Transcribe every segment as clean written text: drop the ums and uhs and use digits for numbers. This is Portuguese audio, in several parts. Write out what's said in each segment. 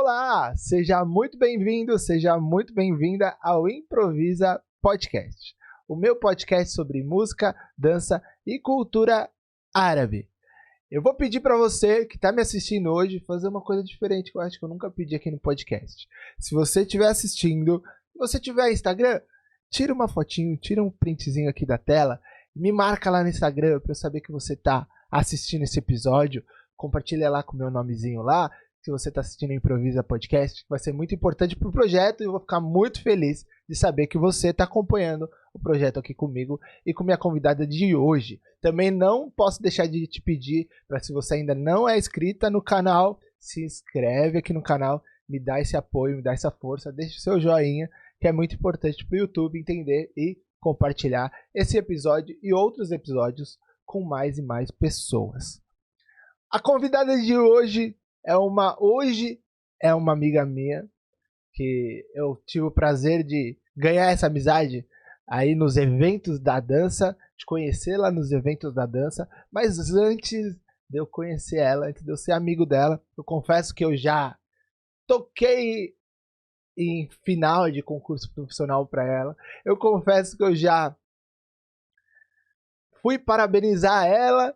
Olá, seja muito bem-vindo, seja muito bem-vinda ao Improvisa Podcast, o meu podcast sobre música, dança e cultura árabe. Eu vou pedir para você que está me assistindo hoje fazer uma coisa diferente que eu acho que eu nunca pedi aqui no podcast. Se você estiver assistindo, se você tiver Instagram, tira uma fotinho, tira um printzinho aqui da tela, me marca lá no Instagram para eu saber que você está assistindo esse episódio, compartilha lá com o meu nomezinho lá. Se você está assistindo o Improvisa Podcast, vai ser muito importante para o projeto e eu vou ficar muito feliz de saber que você está acompanhando o projeto aqui comigo e com minha convidada de hoje. Também não posso deixar de te pedir para, se você ainda não é inscrita no canal, se inscreve aqui no canal, me dá esse apoio, me dá essa força, deixa o seu joinha, que é muito importante para o YouTube entender e compartilhar esse episódio e outros episódios com mais e mais pessoas. A convidada de hoje é uma amiga minha que eu tive o prazer de ganhar essa amizade aí nos eventos da dança, de conhecê-la nos eventos da dança, mas antes de eu conhecer ela, antes de eu ser amigo dela, eu confesso que eu já toquei em final de concurso profissional para ela, eu confesso que eu já fui parabenizar ela,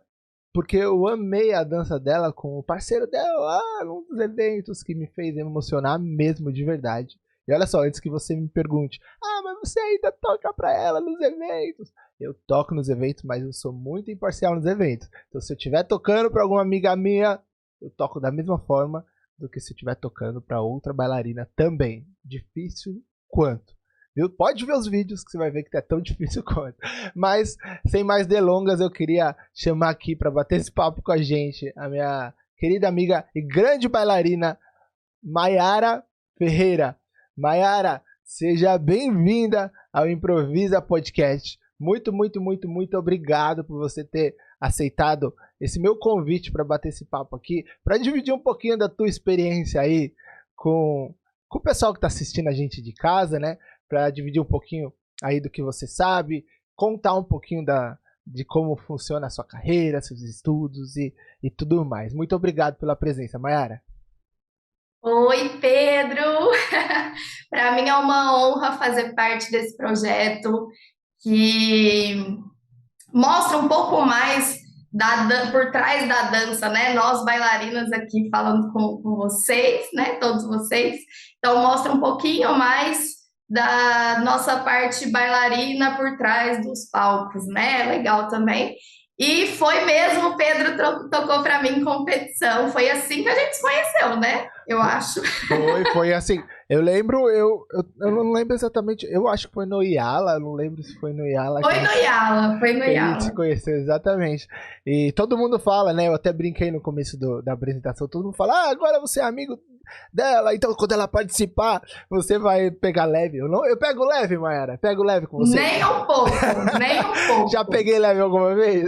porque eu amei a dança dela com o parceiro dela lá num dos eventos que me fez emocionar mesmo de verdade. E olha só, antes que você me pergunte, mas você ainda toca pra ela nos eventos? Eu toco nos eventos, mas eu sou muito imparcial nos eventos. Então se eu estiver tocando pra alguma amiga minha, eu toco da mesma forma do que se eu estiver tocando pra outra bailarina também. Difícil quanto. Viu? Pode ver os vídeos que você vai ver que é tão difícil quanto. Mas, sem mais delongas, eu queria chamar aqui para bater esse papo com a gente a minha querida amiga e grande bailarina, Mayara Ferreira. Mayara, seja bem-vinda ao Improvisa Podcast. Muito, muito, muito, muito obrigado por você ter aceitado esse meu convite para bater esse papo aqui, para dividir um pouquinho da tua experiência aí com o pessoal que está assistindo a gente de casa, né? Para dividir um pouquinho aí do que você sabe, contar um pouquinho de como funciona a sua carreira, seus estudos e tudo mais. Muito obrigado pela presença, Mayara. Oi, Pedro! Para mim é uma honra fazer parte desse projeto que mostra um pouco mais por trás da dança, né? Nós bailarinas aqui falando com vocês, né? Todos vocês. Então mostra um pouquinho mais da nossa parte bailarina por trás dos palcos, né? Legal também. E foi mesmo, o Pedro tocou para mim em competição. Foi assim que a gente se conheceu, né? Eu acho. Foi assim. Eu lembro, eu não lembro exatamente. Eu acho que foi no Iala, não lembro se foi no Iala. Foi no Iala, foi no A Iala. gente se conheceu, exatamente. E todo mundo fala, né? Eu até brinquei no começo da apresentação. Todo mundo fala, agora você é amigo dela. Então, quando ela participar, você vai pegar leve. Eu pego leve, Mayara. Pego leve com você. Nem um pouco, nem um pouco. Já peguei leve alguma vez?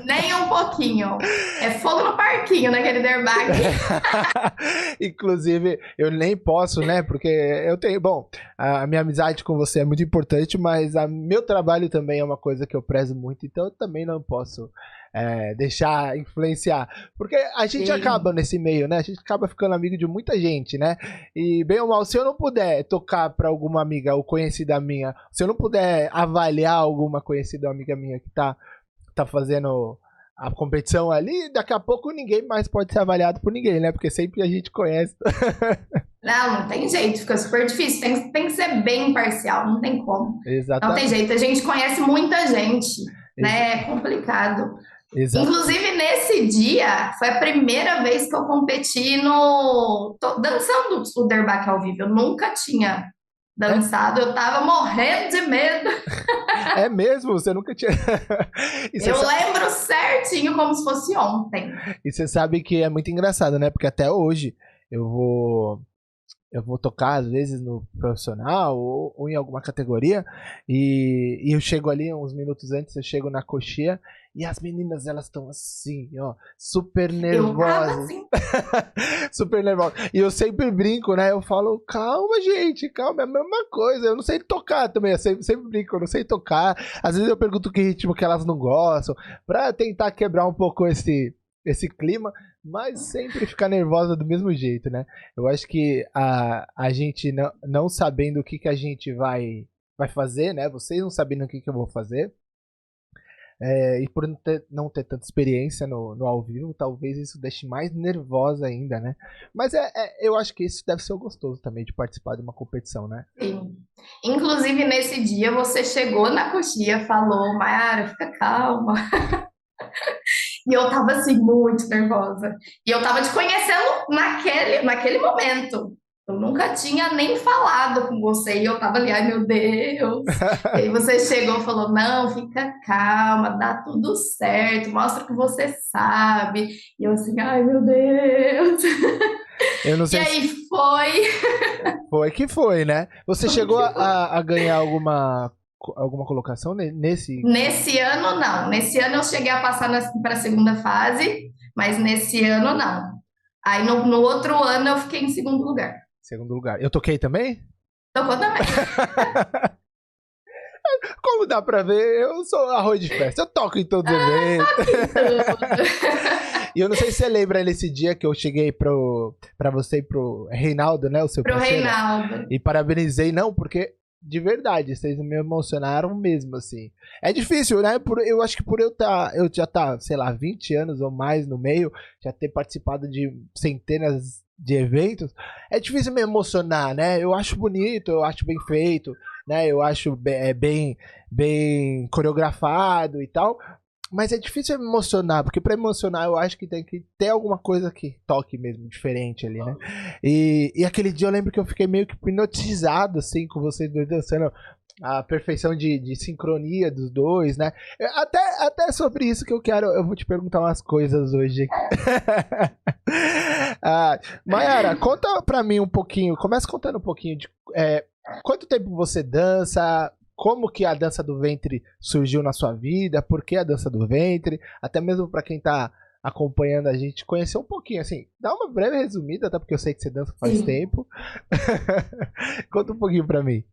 Nem um pouquinho. É fogo no parquinho naquele derbaque. Inclusive, eu nem posso, né? Porque eu tenho... Bom, a minha amizade com você é muito importante, mas meu trabalho também é uma coisa que eu prezo muito, então eu também não posso deixar influenciar. Porque a gente acaba nesse meio, né? A gente acaba ficando amigo de muita gente, né? E bem ou mal, se eu não puder tocar pra alguma amiga ou conhecida minha, se eu não puder avaliar alguma conhecida ou amiga minha que tá fazendo a competição ali, daqui a pouco ninguém mais pode ser avaliado por ninguém, né? Porque sempre a gente conhece. Não tem jeito, fica super difícil. Tem que ser bem imparcial, não tem como. Exatamente. Não tem jeito, a gente conhece muita gente, né? É complicado. Inclusive, nesse dia, foi a primeira vez que eu competi dançando o derbaque ao vivo. Eu nunca tinha dançado, eu tava morrendo de medo. É mesmo? Você nunca tinha... Eu lembro certinho como se fosse ontem. E você sabe que é muito engraçado, né? Porque até hoje eu vou tocar às vezes no profissional ou em alguma categoria e eu chego ali uns minutos antes, eu chego na coxinha e as meninas, elas estão assim, ó, super nervosas. Assim. Super nervosas. E eu sempre brinco, né? Eu falo, calma, gente, calma, é a mesma coisa. Eu não sei tocar também, eu sempre brinco, eu não sei tocar. Às vezes eu pergunto que ritmo que elas não gostam, pra tentar quebrar um pouco esse clima. Mas sempre fica nervosa do mesmo jeito, né? Eu acho que a gente não sabendo o que, que a gente vai fazer, né? Vocês não sabendo o que, que eu vou fazer. E por não ter tanta experiência no ao vivo, talvez isso deixe mais nervosa ainda, né? Mas eu acho que isso deve ser o gostoso também de participar de uma competição, né? Sim. Inclusive, nesse dia, você chegou na coxia, falou, Mayara, fica calma. E eu tava, assim, muito nervosa. E eu tava te conhecendo naquele momento. Eu nunca tinha nem falado com você. E eu tava ali, ai, meu Deus. E aí você chegou e falou, não, fica calma, dá tudo certo, mostra que você sabe. E eu assim, ai, meu Deus. Eu não E sei se aí foi. foi que foi, né? Você Foi chegou que foi. a ganhar alguma colocação nesse. Nesse ano, não. Nesse ano eu cheguei a passar para a segunda fase, mas nesse ano, não. Aí no outro ano eu fiquei em segundo lugar. Segundo lugar. Eu toquei também? Tocou também. Como dá pra ver, eu sou arroz de festa. Eu toco em todos os eventos. E eu não sei se você lembra nesse dia que eu cheguei pra você e pro Reinaldo, né? O seu Pro parceiro. Reinaldo. E parabenizei, não, porque de verdade, vocês me emocionaram mesmo, assim. É difícil, né? Eu acho que por eu já tá, sei lá, 20 anos ou mais no meio, já ter participado de centenas de eventos, é difícil me emocionar, né? Eu acho bonito, eu acho bem feito, né? Eu acho bem coreografado e tal. Mas é difícil me emocionar, porque pra emocionar eu acho que tem que ter alguma coisa que toque mesmo, diferente ali, né? E aquele dia eu lembro que eu fiquei meio que hipnotizado, assim, com vocês dois dançando a perfeição de sincronia dos dois, né? Até sobre isso que eu vou te perguntar umas coisas hoje. Mayara, conta pra mim um pouquinho, começa contando um pouquinho de quanto tempo você dança, como que a dança do ventre surgiu na sua vida, por que a dança do ventre, até mesmo para quem tá acompanhando a gente conhecer um pouquinho, assim, dá uma breve resumida, até porque eu sei que você dança faz Sim. tempo. Conta um pouquinho para mim.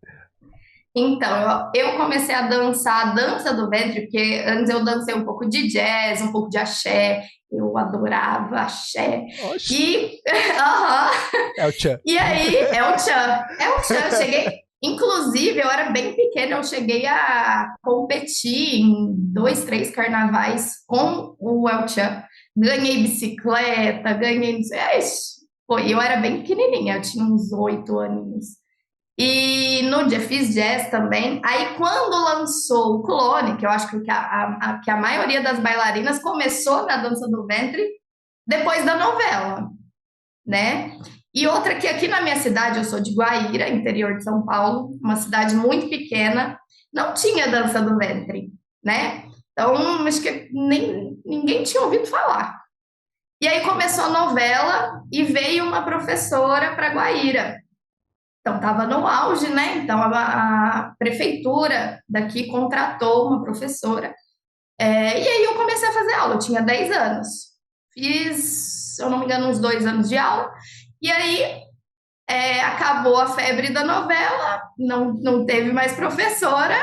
Então, eu comecei a dançar a dança do ventre, porque antes eu dancei um pouco de jazz, um pouco de axé, eu adorava axé. Oxi. E, aham. É o tchan. E aí, é o tchan. É o tchan. Cheguei, inclusive, eu era bem pequena, eu cheguei a competir em 2, 3 carnavais com o El Chan. Ganhei bicicleta, ganhei. Pô, eu era bem pequenininha, eu tinha uns 8 aninhos. E no dia fiz jazz também. Aí, quando lançou o Clone, que eu acho que que a maioria das bailarinas começou na dança do ventre depois da novela, né? E outra que aqui na minha cidade, eu sou de Guaíra, interior de São Paulo, uma cidade muito pequena, não tinha dança do ventre, né? Então, acho que ninguém tinha ouvido falar. E aí começou a novela e veio uma professora para Guaíra. Então, estava no auge, né? Então, a prefeitura daqui contratou uma professora. E aí eu comecei a fazer aula, eu tinha 10 anos. Fiz, se eu não me engano, uns 2 anos de aula. E aí acabou a febre da novela, não teve mais professora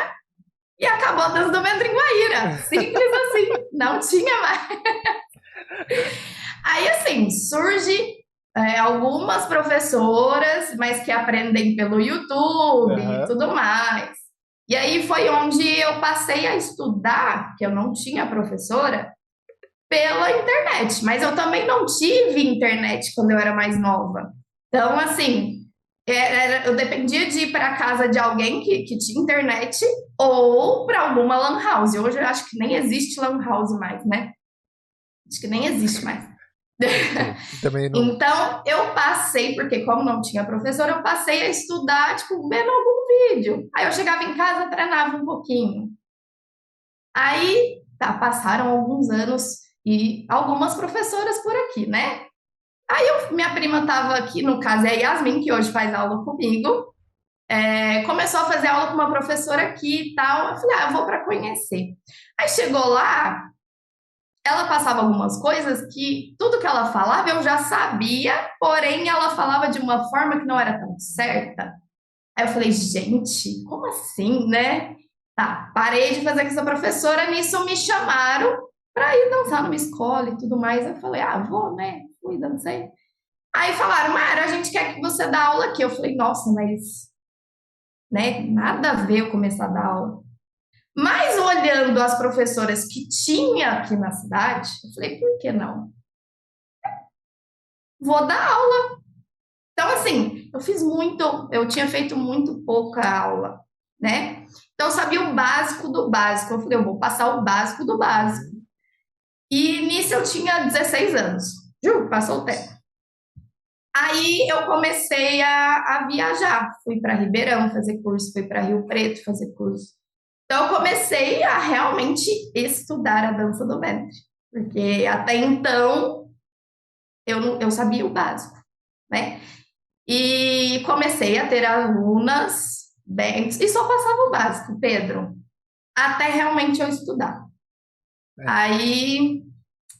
e acabou a dança do ventre em Guaíra. Simples assim, não tinha mais. Aí, assim, surge algumas professoras, mas que aprendem pelo YouTube e tudo mais. E aí foi onde eu passei a estudar, que eu não tinha professora, pela internet. Mas eu também não tive internet quando eu era mais nova. Então, assim, eu dependia de ir para a casa de alguém que tinha internet ou para alguma lan house. Hoje eu acho que nem existe lan house mais, né? Acho que nem existe mais. Também não... Então, eu passei, porque como não tinha professora, eu passei a estudar, tipo, vendo algum vídeo. Aí eu chegava em casa, treinava um pouquinho. Aí, passaram alguns anos e algumas professoras por aqui, né? Aí minha prima estava aqui, no caso é a Yasmin, que hoje faz aula comigo, começou a fazer aula com uma professora aqui e tal. Eu falei, eu vou para conhecer. Aí chegou lá, ela passava algumas coisas que tudo que ela falava eu já sabia, porém ela falava de uma forma que não era tão certa. Aí eu falei, gente, como assim, né? Tá, parei de fazer com essa professora, nisso me chamaram para ir dançar numa escola e tudo mais. Eu falei, vou, né? fui, dancei. Aí falaram, Mara, a gente quer que você dá aula aqui. Eu falei, nossa, mas, né, nada a ver eu começar a dar aula. Mas olhando as professoras que tinha aqui na cidade, eu falei, por que não? Vou dar aula. Então, assim, eu tinha feito muito pouca aula, né? Então, eu sabia o básico do básico. Eu falei, eu vou passar o básico do básico. E nisso eu tinha 16 anos. Juro, passou o tempo. Aí eu comecei a viajar. Fui para Ribeirão fazer curso, fui para Rio Preto fazer curso. Então, eu comecei a realmente estudar a dança do ventre. Porque até então eu sabia o básico, né? E comecei a ter alunas bem. E só passava o básico, Pedro, até realmente eu estudar. Aí.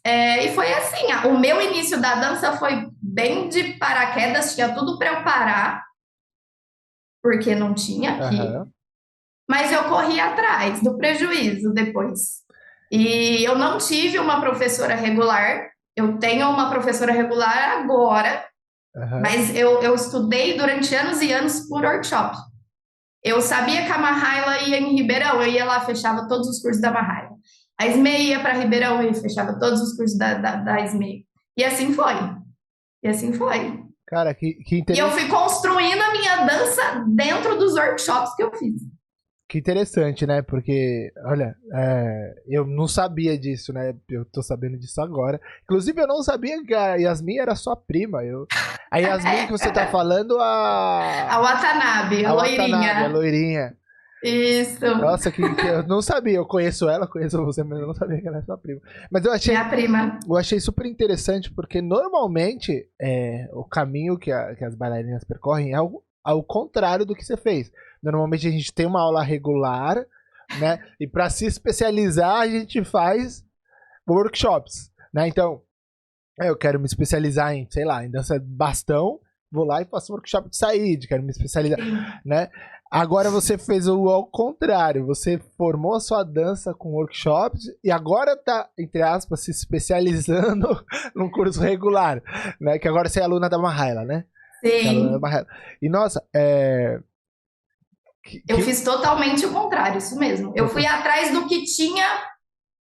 E foi assim, o meu início da dança foi bem de paraquedas, tinha tudo para eu parar, porque não tinha aqui. Mas eu corri atrás do prejuízo depois. E eu não tive uma professora regular, eu tenho uma professora regular agora, mas eu estudei durante anos e anos por workshop. Eu sabia que a Mahaila ia em Ribeirão, eu ia lá, fechava todos os cursos da Mahaila. A SME ia para Ribeirão e fechava todos os cursos da SME. E assim foi. E assim foi. Cara, que interessante. E eu fui construindo a minha dança dentro dos workshops que eu fiz. Que interessante, né? Porque, olha, eu não sabia disso, né? Eu tô sabendo disso agora. Inclusive, eu não sabia que a Yasmin era sua prima. A Yasmin que você tá falando, A Watanabe, a loirinha. Watanabe, a loirinha. Isso. Nossa, que eu não sabia. Eu conheço ela, conheço você, mas eu não sabia que ela é sua prima. Mas eu achei... Minha prima. Eu achei super interessante, porque normalmente o caminho que as bailarinas percorrem é ao contrário do que você fez. Normalmente a gente tem uma aula regular, né? E para se especializar a gente faz workshops, né? Então, eu quero me especializar em, sei lá, em dança bastão, vou lá e faço workshop de saída, quero me especializar, né? Agora você fez ao contrário, você formou a sua dança com workshops e agora tá, entre aspas, se especializando num curso regular, né? Que agora você é aluna da Mahaila, né? Sim. E nossa, eu fiz totalmente o contrário, isso mesmo. Eu fui atrás do que tinha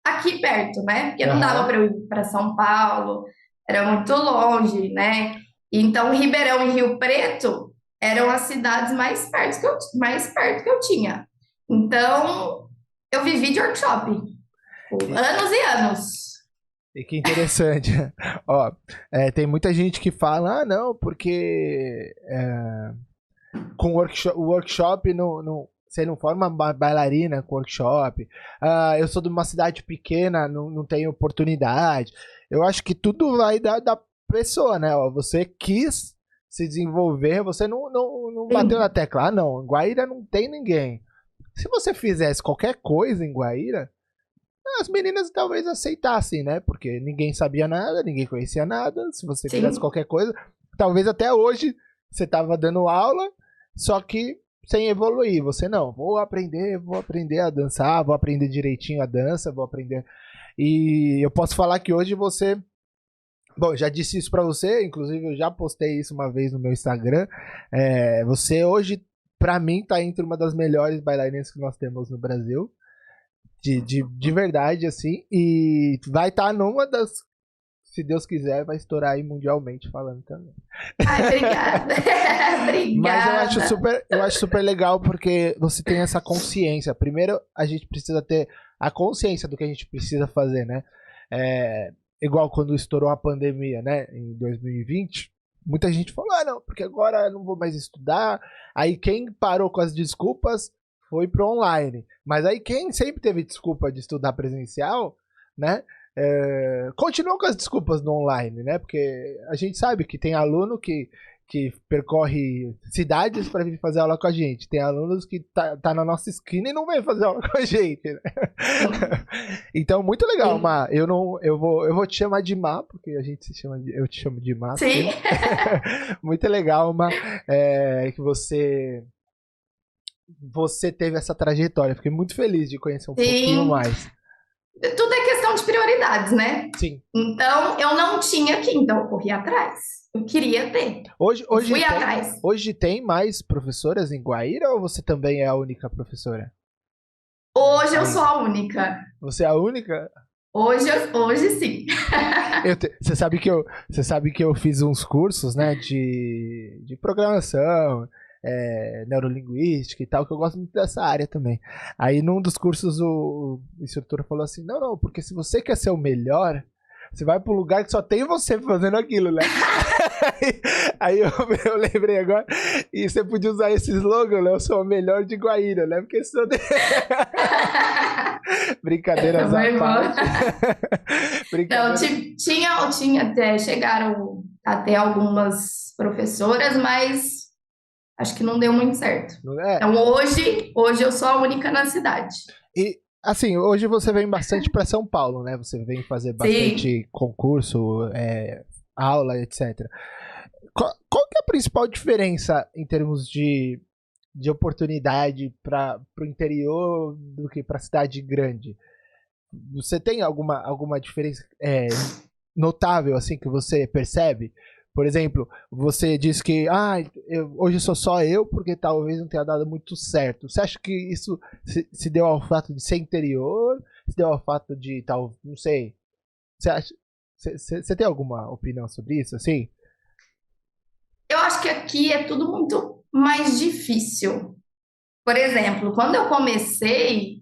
aqui perto, né? Porque não dava para eu ir para São Paulo, era muito longe, né? Então, Ribeirão e Rio Preto eram as cidades mais perto que eu tinha. Então, eu vivi de workshop. Anos e anos. E que interessante. Ó, tem muita gente que fala, não, porque com o workshop você não forma uma bailarina com workshop. Eu sou de uma cidade pequena, não tenho oportunidade. Eu acho que tudo vai da pessoa, né? Ó, você quis se desenvolver, você não bateu na tecla. Não, em Guaíra não tem ninguém. Se você fizesse qualquer coisa em Guaíra, as meninas talvez aceitassem, né? Porque ninguém sabia nada, ninguém conhecia nada. Se você fizesse qualquer coisa, talvez até hoje você tava dando aula, só que sem evoluir. Você não, vou aprender a dançar, vou aprender direitinho a dança, vou aprender. E eu posso falar que hoje você... Bom, já disse isso pra você, inclusive eu já postei isso uma vez no meu Instagram. Você hoje, pra mim, tá entre uma das melhores bailarinas que nós temos no Brasil. De verdade, assim. E vai estar numa das... Se Deus quiser, vai estourar aí mundialmente falando também. Ai, obrigada. Obrigada. Mas eu acho super legal porque você tem essa consciência. Primeiro, a gente precisa ter a consciência do que a gente precisa fazer, né? Igual quando estourou a pandemia, né? Em 2020, muita gente falou, não, porque agora eu não vou mais estudar. Aí quem parou com as desculpas foi pro online. Mas aí quem sempre teve desculpa de estudar presencial, né? Continua com as desculpas no online, né? Porque a gente sabe que tem aluno que percorre cidades para vir fazer aula com a gente. Tem alunos que tá na nossa esquina e não vem fazer aula com a gente, né? Então, muito legal, Má. Eu vou te chamar de Má, porque a gente eu te chamo de Má. Sim. Muito legal, Má, que você teve essa trajetória. Fiquei muito feliz de conhecer um pouquinho mais. Tudo é questão questão de prioridades, né? Sim. Então, eu não tinha aqui, então eu corri atrás. Eu queria ter. Fui atrás. Hoje tem mais professoras em Guaíra ou você também é a única professora? Hoje eu sou a única. Você é a única? Hoje sim. Você sabe que eu fiz uns cursos, né, de programação, neurolinguística e tal, que eu gosto muito dessa área também. Aí num dos cursos o instrutor falou assim, não, porque se você quer ser o melhor, você vai para um lugar que só tem você fazendo aquilo, né? aí eu lembrei agora, e você podia usar esse slogan, né? Eu sou o melhor de Guaíra, né? Porque sou... Brincadeiras à parte. Não, chegaram até algumas professoras, mas acho que não deu muito certo. Então hoje eu sou a única na cidade. E assim, hoje você vem bastante para São Paulo, né? Você vem fazer bastante concurso, aula, etc. Qual que é a principal diferença em termos de oportunidade para o interior do que para a cidade grande? Você tem alguma diferença notável assim que você percebe? Por exemplo, você diz que hoje sou só eu porque talvez não tenha dado muito certo. Você acha que isso se deu ao fato de ser interior? Se deu ao fato de não sei. Você tem alguma opinião sobre isso, assim? Eu acho que aqui é tudo muito mais difícil. Por exemplo, quando eu comecei,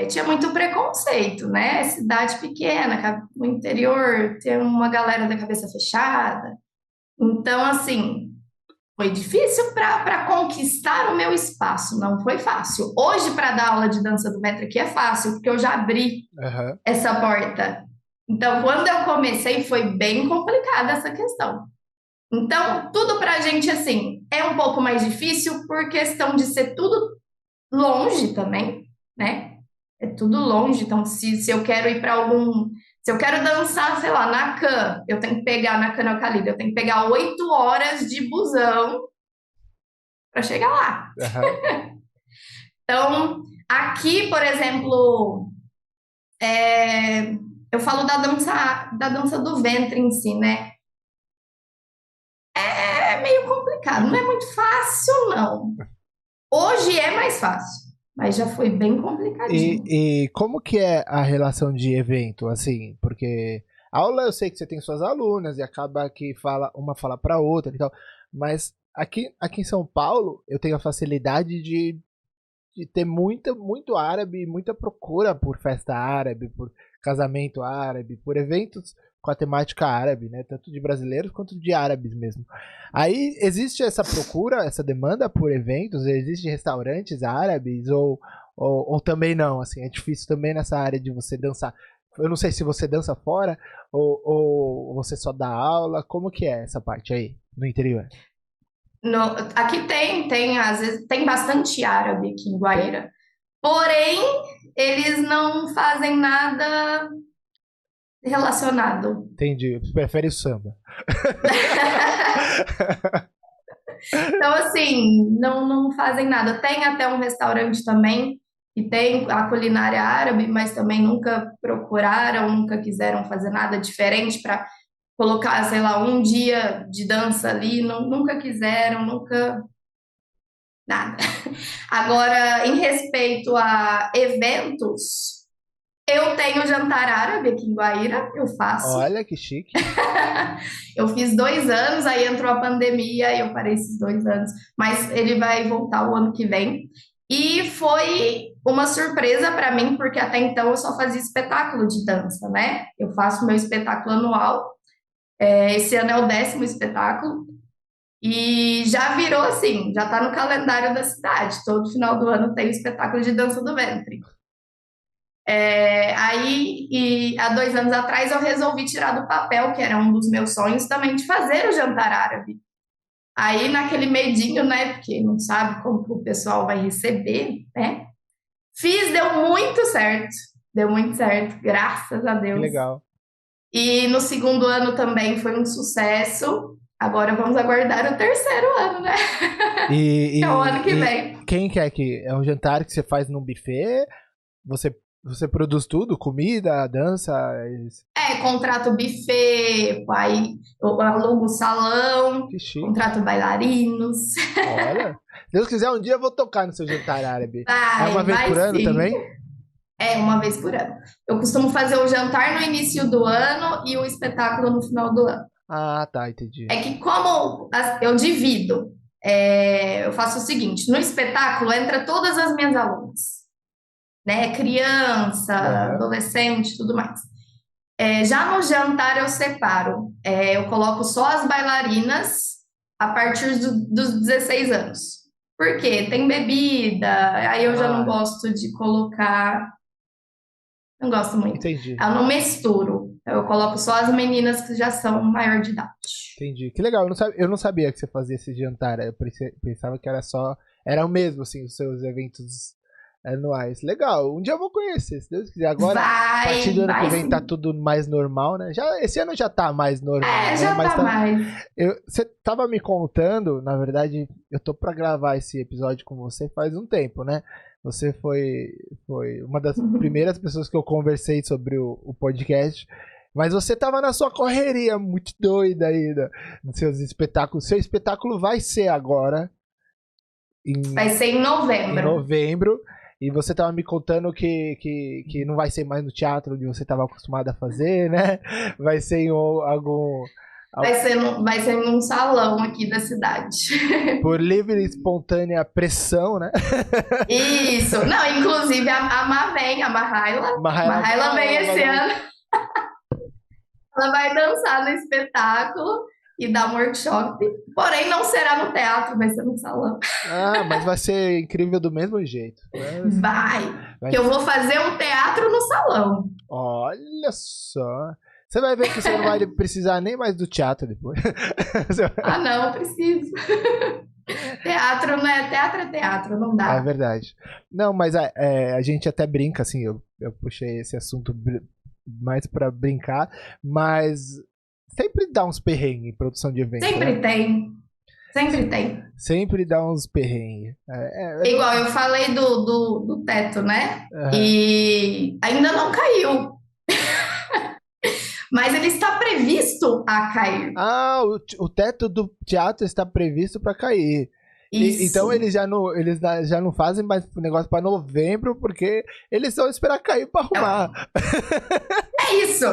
tinha muito preconceito, né? Cidade pequena, no interior, tem uma galera da cabeça fechada. Então, assim, foi difícil para conquistar o meu espaço, não foi fácil. Hoje, para dar aula de dança do ventre aqui é fácil, porque eu já abri essa porta. Então, quando eu comecei, foi bem complicada essa questão. Então, tudo pra gente, assim, é um pouco mais difícil por questão de ser tudo longe também, né? É tudo longe, então se eu quero ir para se eu quero dançar, sei lá, na Can, eu tenho que pegar na Canocalida, eu tenho que pegar 8 horas de busão para chegar lá. Então, aqui, por exemplo, eu falo da dança do ventre em si, né? É meio complicado, não é muito fácil, não. Hoje é mais fácil, mas já foi bem complicadinho. E como que é a relação de evento, assim? Porque aula eu sei que você tem suas alunas e acaba que uma fala para outra e tal, mas aqui em São Paulo eu tenho a facilidade de ter muito árabe, muita procura por festa árabe, por casamento árabe, por eventos com a temática árabe, né? Tanto de brasileiros quanto de árabes mesmo. Aí existe essa procura, essa demanda por eventos? Existem restaurantes árabes ou também não? Assim, é difícil também nessa área de você dançar. Eu não sei se você dança fora ou você só dá aula. Como que é essa parte aí no interior? Aqui às vezes tem bastante árabe aqui em Guaíra. Porém, eles não fazem nada relacionado. Entendi. Você prefere o samba. Então, assim, não fazem nada. Tem até um restaurante também que tem a culinária árabe, mas também nunca procuraram, nunca quiseram fazer nada diferente para colocar, sei lá, um dia de dança ali. Nunca quiseram, nunca. Nada. Agora, em respeito a eventos, eu tenho jantar árabe aqui em Guaíra, eu faço. Olha que chique. Eu fiz 2 anos, aí entrou a pandemia e eu parei esses 2 anos. Mas ele vai voltar o ano que vem. E foi uma surpresa para mim, porque até então eu só fazia espetáculo de dança, né? Eu faço meu espetáculo anual. Esse ano é o 10º espetáculo. E já virou assim, já está no calendário da cidade. Todo final do ano tem o espetáculo de dança do ventre. Há 2 anos atrás eu resolvi tirar do papel, que era um dos meus sonhos também, de fazer o jantar árabe. Aí naquele medinho, né, porque não sabe como que o pessoal vai receber, né? Deu muito certo, graças a Deus. Que legal. E no segundo ano também foi um sucesso. Agora vamos aguardar o terceiro ano, né? Que é o ano que vem. Quem quer que... É um jantar que você faz num buffet? Você você produz tudo? Comida, dança? Contrato buffet, aí eu alugo o salão, Que chique. contrato bailarinos. Olha, se Deus quiser, um dia eu vou tocar no seu jantar árabe. Vai, É uma vez vai por ano sim. também? É, uma vez por ano. Eu costumo fazer o jantar no início do ano e o espetáculo no final do ano. Ah, tá, entendi. É que como eu divido, eu faço o seguinte, no espetáculo entra todas as minhas alunas, né? Criança, adolescente, tudo mais. Já no jantar eu separo, eu coloco só as bailarinas a partir dos 16 anos. Por quê? Tem bebida, aí eu já não gosto de colocar, não gosto muito. Entendi. Eu não misturo, eu coloco só as meninas que já são maior de idade. Entendi. Que legal, eu não sabia que você fazia esse jantar, eu pensava que era o mesmo, assim, os seus eventos anuais. Legal, um dia eu vou conhecer, se Deus quiser. Agora, a partir do ano que vem, tá tudo mais normal, né? Esse ano já tá mais normal, né? Já mas tá mais. Você tava me contando, na verdade, eu tô pra gravar esse episódio com você faz um tempo, né? Você foi uma das primeiras pessoas que eu conversei sobre o podcast, mas você tava na sua correria muito doida aí nos seus espetáculos. Seu espetáculo vai ser agora. Vai ser em novembro. Em novembro. E você tava me contando que não vai ser mais no teatro onde você estava acostumado a fazer, né? Vai ser em algum... Vai ser em um salão aqui da cidade. Por livre e espontânea pressão, né? Isso. Não, inclusive a Mahaila vem esse ano. Ela vai dançar no espetáculo e dar um workshop. Porém, não será no teatro, vai ser no salão. Ah, mas vai ser incrível do mesmo jeito. Vai. Que eu vou fazer um teatro no salão. Olha só. Você vai ver que você não vai precisar nem mais do teatro depois. Ah, não, preciso. Teatro, né? Teatro é teatro, não dá. É verdade. Não, mas a gente até brinca, assim, eu puxei esse assunto mais pra brincar, mas sempre dá uns perrengues em produção de evento. Sempre tem. Sempre tem. Sempre dá uns perrengues. Igual eu falei do teto, né? E ainda não caiu. Mas ele está previsto a cair. Ah, o teto do teatro está previsto para cair. Então eles já não fazem mais negócio para novembro, porque eles vão esperar cair para arrumar. É isso.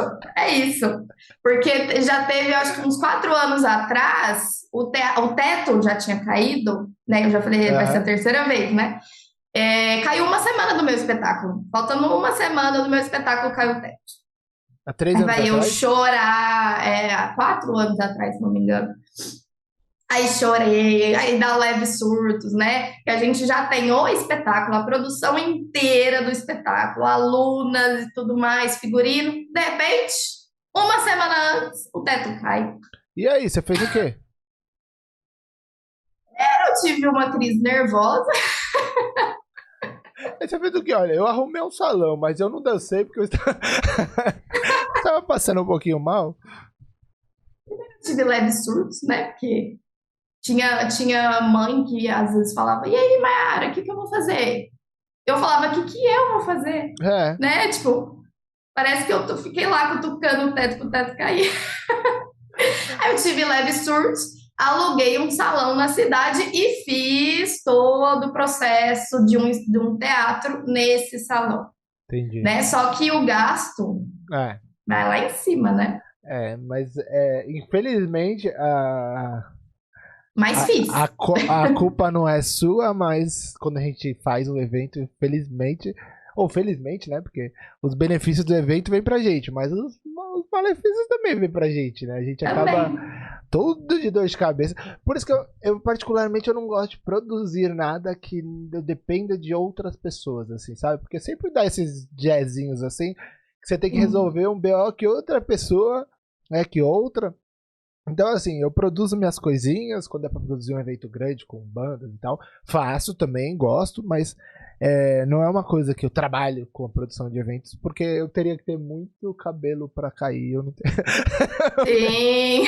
Porque já teve, acho que uns 4 anos atrás, o teto já tinha caído, né? Eu já falei, vai ser a terceira vez, né? Caiu uma semana do meu espetáculo. Faltando uma semana do meu espetáculo, caiu o teto. Há 3 anos atrás? Vai eu chorar, há 4 anos atrás, se não me engano. Aí chorei, aí dá leves surtos, né? Que a gente já tem o espetáculo, a produção inteira do espetáculo, alunas e tudo mais, figurino. De repente, uma semana antes, o teto cai. E aí, você fez o quê? Eu tive uma crise nervosa. Aí você fez o quê? Olha, eu arrumei um salão, mas eu não dancei porque eu estava passando um pouquinho mal. Eu tive leves surtos, né? Porque tinha mãe que às vezes falava, e aí, Mayara, o que eu vou fazer? Eu falava, o que eu vou fazer? Né? Tipo, parece que eu fiquei lá cutucando o teto pro teto cair. Aí eu tive leves surtos, aluguei um salão na cidade e fiz todo o processo de um teatro nesse salão. Entendi. Né? Só que o gasto vai lá em cima, né? Mas infelizmente Mas fiz. A culpa não é sua, mas quando a gente faz um evento, infelizmente, ou felizmente, né? Porque os benefícios do evento vêm pra gente, mas os malefícios também vêm pra gente, né? A gente acaba todo de dor de cabeça. Por isso que eu particularmente, eu não gosto de produzir nada que eu dependa de outras pessoas, assim, sabe? Porque sempre dá esses jazzinhos, assim, que você tem que resolver um BO que outra pessoa, né, que outra. Então, assim, eu produzo minhas coisinhas, quando é pra produzir um evento grande com bandas e tal, faço também, gosto, mas não é uma coisa que eu trabalho com a produção de eventos, porque eu teria que ter muito cabelo pra cair, eu não tenho. Sim!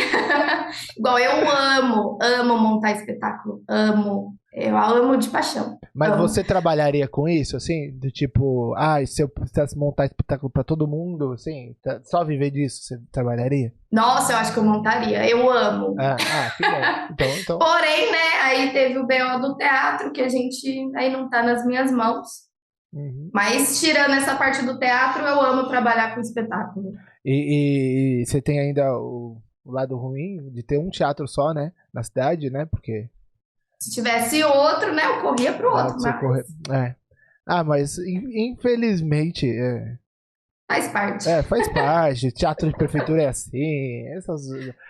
Igual eu amo montar espetáculo, amo. Eu amo de paixão. Mas Amo. você trabalharia com isso, assim? Do tipo, se eu precisasse montar espetáculo pra todo mundo, assim, só viver disso, você trabalharia? Nossa, eu acho que eu montaria. Eu amo. Que bom. Então. Porém, né, aí teve o BO do teatro, que a gente aí não tá nas minhas mãos. Uhum. Mas tirando essa parte do teatro, eu amo trabalhar com espetáculo. E você tem ainda o lado ruim de ter um teatro só, né? Na cidade, né? Porque. Se tivesse outro, né, eu corria pro outro, Você mas corre... mas infelizmente. faz parte. Faz parte. Teatro de prefeitura é assim.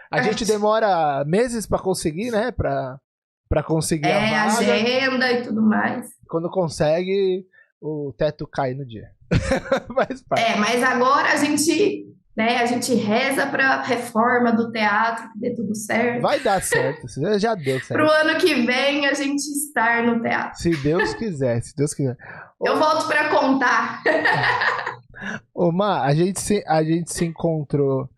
A gente demora meses pra conseguir, né? Pra conseguir a vaga. Agenda e tudo mais. Quando consegue, o teto cai no dia. Faz parte. Mas agora a gente reza pra reforma do teatro, que dê tudo certo. Vai dar certo. Já deu certo. Pro ano que vem a gente estar no teatro. Se Deus quiser, se Deus quiser. Eu volto pra contar. Ô, Má, a gente se encontrou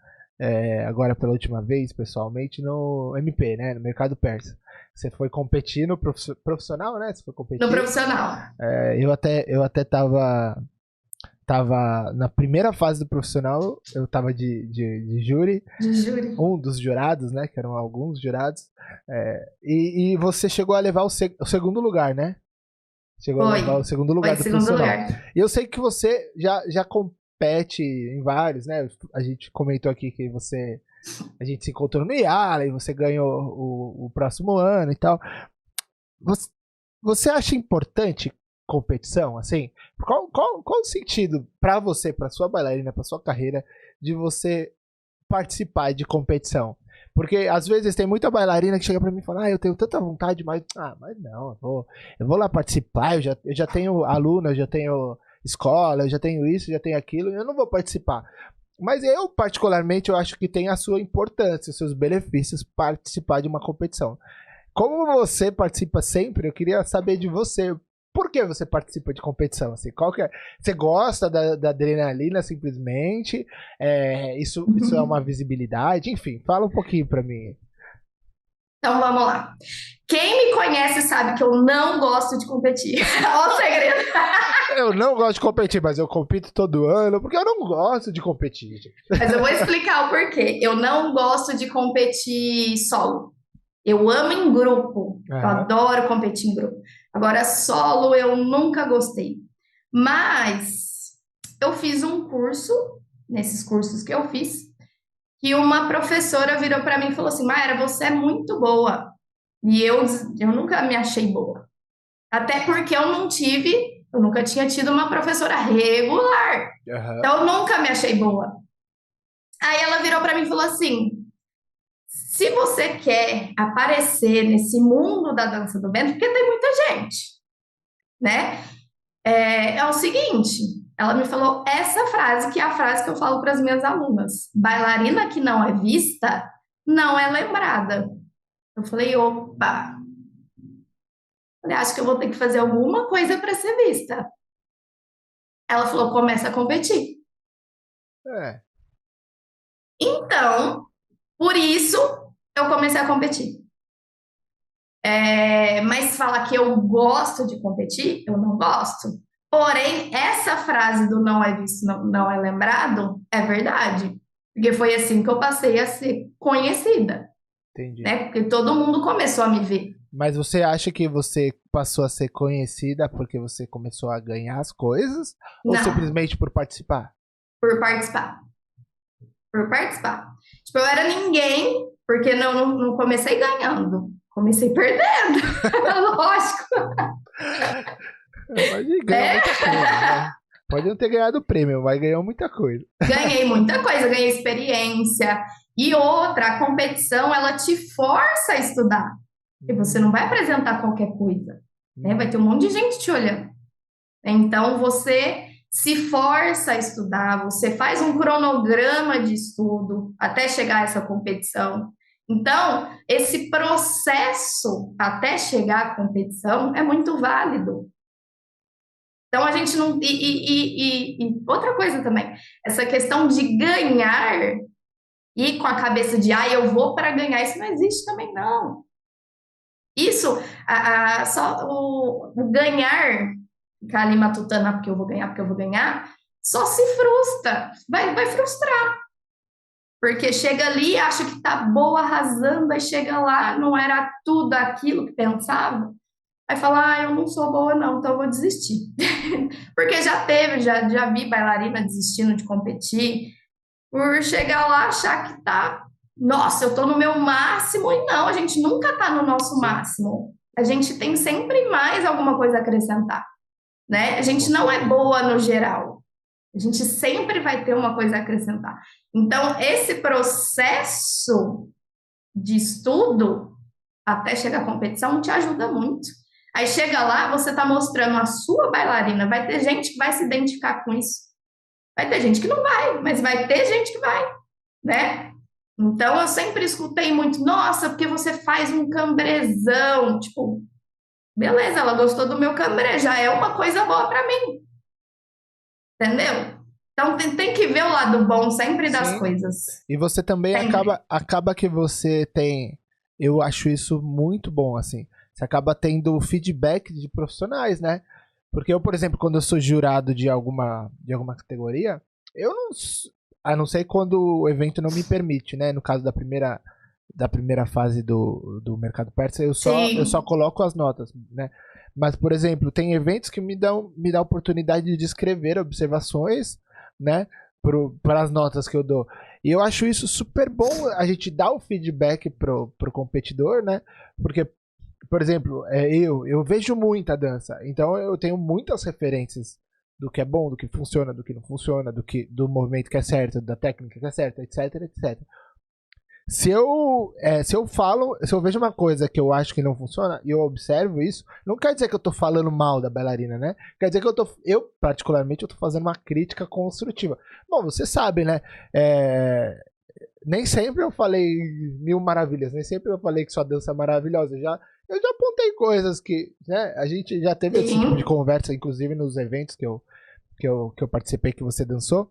agora pela última vez, pessoalmente, no MP, né? No Mercado Persa. Você foi competir no profissional, né? Você foi competir. No profissional. Eu até tava na primeira fase do profissional, eu tava de júri. De júri. Um dos jurados, né? Que eram alguns jurados. E você chegou a levar o segundo lugar, né? Chegou a levar o segundo lugar do profissional. E eu sei que você já compete em vários, né? A gente comentou aqui que a gente se encontrou no IALA e você ganhou o próximo ano e tal. Você acha importante competição, assim? Qual o sentido pra você, pra sua bailarina, pra sua carreira, de você participar de competição? Porque às vezes tem muita bailarina que chega pra mim e fala, eu tenho tanta vontade, mas não, eu vou lá participar, eu já tenho aluno, eu já tenho escola, eu já tenho isso, já tenho aquilo, eu não vou participar. Mas eu, particularmente, eu acho que tem a sua importância, os seus benefícios participar de uma competição. Como você participa sempre, eu queria saber de você. Por que você participa de competição? Assim, você gosta da adrenalina simplesmente? Isso é uma visibilidade? Enfim, fala um pouquinho pra mim. Então vamos lá. Quem me conhece sabe que eu não gosto de competir. Olha o segredo. Eu não gosto de competir, mas eu compito todo ano porque eu não gosto de competir. Mas eu vou explicar o porquê. Eu não gosto de competir solo. Eu amo em grupo. Eu adoro competir em grupo. Agora, solo eu nunca gostei. Mas eu fiz um curso, nesses cursos que eu fiz, que uma professora virou para mim e falou assim, Mayra, você é muito boa. E eu nunca me achei boa. Até porque eu nunca tinha tido uma professora regular. Então eu nunca me achei boa. Aí ela virou para mim e falou assim, se você quer aparecer nesse mundo da dança do ventre, porque tem muita gente, né? É o seguinte, ela me falou essa frase, que é a frase que eu falo para as minhas alunas. Bailarina que não é vista, não é lembrada. Eu falei, opa. Acho que eu vou ter que fazer alguma coisa para ser vista. Ela falou, começa a competir. Então, por isso, eu comecei a competir. Mas falar que eu gosto de competir, eu não gosto. Porém, essa frase do não é visto, não é lembrado, é verdade. Porque foi assim que eu passei a ser conhecida. Entendi. Né? Porque todo mundo começou a me ver. Mas você acha que você passou a ser conhecida porque você começou a ganhar as coisas? Ou simplesmente por participar? Por participar. Por participar. Tipo, eu era ninguém, porque não comecei ganhando. Comecei perdendo. Lógico. Pode ganhar muita coisa, né? Pode não ter ganhado o prêmio, mas ganhou muita coisa. Ganhei muita coisa, ganhei experiência. E outra, a competição, ela te força a estudar. Porque você não vai apresentar qualquer coisa. Né? Vai ter um monte de gente te olhando. Então, você se força a estudar, você faz um cronograma de estudo até chegar a essa competição. Então, esse processo até chegar à competição é muito válido. Então, a gente não... E outra coisa também, essa questão de ganhar e com a cabeça de, eu vou para ganhar, isso não existe também, não. Isso, só o ganhar, ficar ali matutando, porque eu vou ganhar, porque eu vou ganhar, só se frustra, vai frustrar. Porque chega ali, acha que tá boa, arrasando, aí chega lá, não era tudo aquilo que pensava. Aí fala, eu não sou boa não, então eu vou desistir. Porque já vi bailarina desistindo de competir, por chegar lá, achar que tá, nossa, eu tô no meu máximo, e não, a gente nunca tá no nosso Sim. máximo. A gente tem sempre mais alguma coisa a acrescentar, né? A gente Com não é certeza. boa no geral. A gente sempre vai ter uma coisa a acrescentar. Então, esse processo de estudo até chegar à competição te ajuda muito. Aí chega lá, você está mostrando a sua bailarina, vai ter gente que vai se identificar com isso. Vai ter gente que não vai, mas vai ter gente que vai, né? Então eu sempre escutei muito, nossa, porque você faz um cambrezão, tipo, beleza, ela gostou do meu cambré, já é uma coisa boa para mim, entendeu? Então tem que ver o lado bom sempre das Sim. coisas. E você também Sempre. acaba que você tem. Eu acho isso muito bom, assim. Você acaba tendo feedback de profissionais, né? Porque eu, por exemplo, quando eu sou jurado de alguma categoria, eu não. A não ser quando o evento não me permite, né? No caso da primeira fase do Mercado Persa, eu só Sim, coloco as notas, né? Mas, por exemplo, tem eventos que me dá a oportunidade de escrever observações, né? Para as notas que eu dou. E eu acho isso super bom, a gente dar o feedback pro competidor, né? Porque, por exemplo, eu vejo muita dança, então eu tenho muitas referências do que é bom, do que funciona, do que não funciona, do movimento que é certo, da técnica que é certa, etc, etc. Se eu vejo uma coisa que eu acho que não funciona e eu observo isso, não quer dizer que eu tô falando mal da bailarina, né? Quer dizer que particularmente, eu tô fazendo uma crítica construtiva. Bom, você sabe, né? Nem sempre eu falei mil maravilhas, nem sempre eu falei que sua dança é maravilhosa. Eu já apontei coisas que, né? A gente já teve esse tipo de sim. conversa, inclusive nos eventos que eu participei, que você dançou.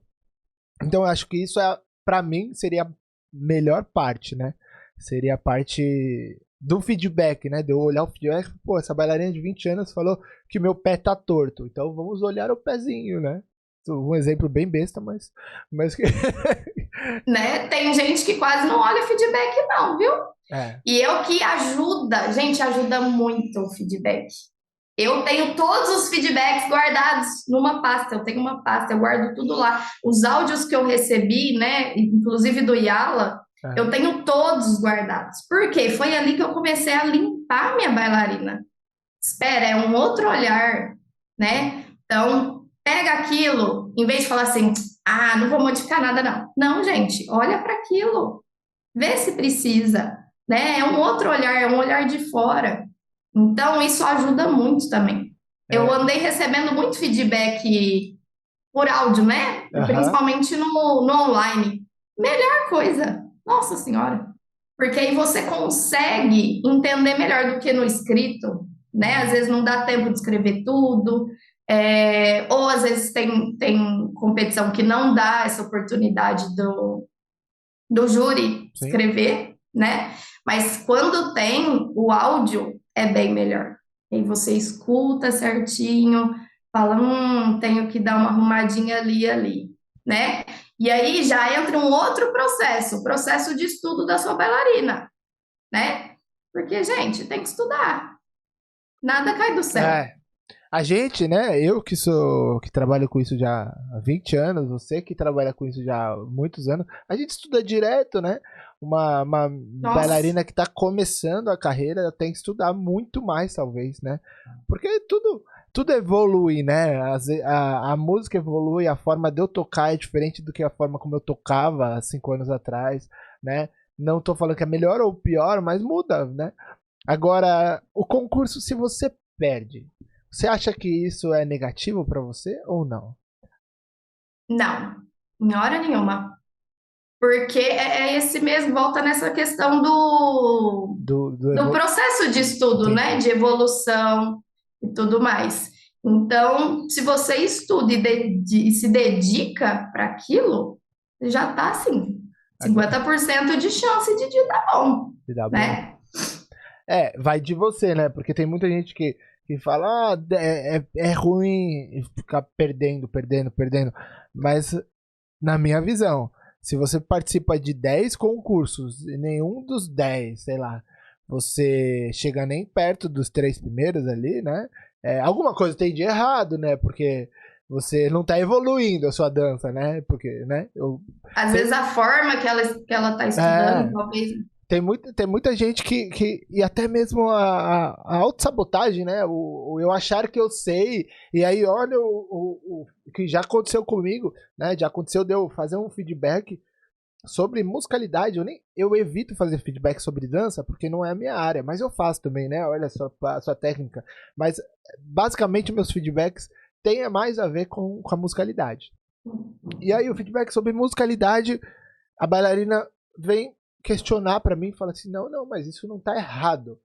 Então eu acho que isso para mim seria a melhor parte, né? Seria a parte do feedback, né? De eu olhar o feedback, pô, essa bailarina de 20 anos falou que meu pé tá torto. Então vamos olhar o pezinho, né? Um exemplo bem besta, mas que Né? Tem gente que quase não olha feedback, não, viu? é, E eu que ajuda, gente, ajuda muito o feedback. Eu tenho todos os feedbacks guardados numa pasta. Eu tenho uma pasta, eu guardo tudo lá. Os áudios que eu recebi, né, inclusive do Yala, é, eu tenho todos guardados. Por quê? Foi ali que eu comecei a limpar minha bailarina. Espera, é um outro olhar, né? Então, pega aquilo, em vez de falar assim, não vou modificar nada, não. Não, gente, olha para aquilo, vê se precisa, né? É um outro olhar, é um olhar de fora. Então, isso ajuda muito também. Eu é, andei recebendo muito feedback por áudio, né? aham, Principalmente no online. Melhor coisa, nossa senhora. Porque aí você consegue entender melhor do que no escrito, né? Às uhum, vezes não dá tempo de escrever tudo, ou às vezes tem competição que não dá essa oportunidade do júri sim, escrever, né? Mas quando tem, o áudio é bem melhor. E aí você escuta certinho, fala, tenho que dar uma arrumadinha ali, né? E aí já entra um outro processo, o processo de estudo da sua bailarina, né? Porque, gente, tem que estudar. Nada cai do céu. é. A gente, né, que trabalho com isso já há 20 anos, você que trabalha com isso já há muitos anos, a gente estuda direto, né? Uma Nossa, bailarina que está começando a carreira tem que estudar muito mais, talvez, né? Porque tudo evolui, né? A música evolui, a forma de eu tocar é diferente do que a forma como eu tocava há 5 anos atrás, né? Não tô falando que é melhor ou pior, mas muda, né? Agora, o concurso, se você perde, você acha que isso é negativo pra você ou não? não, em hora nenhuma. Porque é esse mesmo, volta nessa questão do processo de estudo, né? Entendi. De evolução e tudo mais. Então, se você estuda e se dedica para aquilo, já está assim, Agora, 50% de chance de dar bom, se dá bom. né? Vai de você, né? Porque tem muita gente que fala, é ruim ficar perdendo, perdendo, perdendo. Mas, na minha visão, se você participa de 10 concursos e nenhum dos 10, sei lá, você chega nem perto dos 3 primeiros ali, né? Alguma coisa tem de errado, né? Porque você não tá evoluindo a sua dança, né? Porque, né? Às vezes a forma que ela tá estudando, talvez. Tem muita gente e até mesmo a autossabotagem, né? Eu achar que eu sei, e aí olha o que já aconteceu comigo, né? Já aconteceu de eu fazer um feedback sobre musicalidade. Eu evito fazer feedback sobre dança, porque não é a minha área, mas eu faço também, né? Olha a sua técnica. Mas basicamente meus feedbacks têm mais a ver com a musicalidade. E aí o feedback sobre musicalidade, a bailarina vem questionar pra mim e fala assim, não, mas isso não tá errado,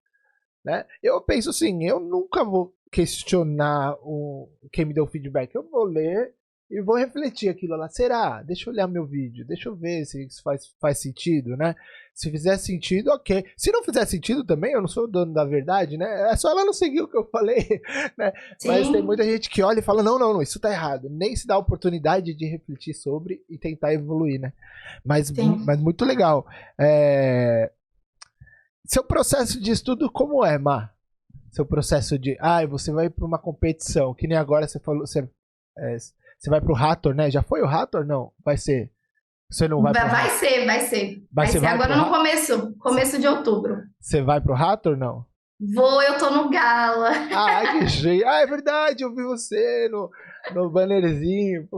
né? Eu penso assim, eu nunca vou questionar quem me deu feedback, eu vou ler e vou refletir aquilo lá. Será? Deixa eu olhar meu vídeo, deixa eu ver se isso faz sentido, né? Se fizer sentido, ok. Se não fizer sentido também, eu não sou o dono da verdade, né? É só ela não seguir o que eu falei, né? Sim. Mas tem muita gente que olha e fala, não, isso tá errado. Nem se dá a oportunidade de refletir sobre e tentar evoluir, né? Mas muito legal. Seu processo de estudo como é, Má? Seu processo de... você vai para uma competição, que nem agora você falou... Você vai pro Hathor, né? Já foi o Hathor? Não, vai ser. Você não vai pro Vai Hathor? ser. Vai ser agora no começo de outubro. Você vai pro Hathor, não? Vou, eu tô no gala. Que jeito. É verdade, eu vi você no bannerzinho.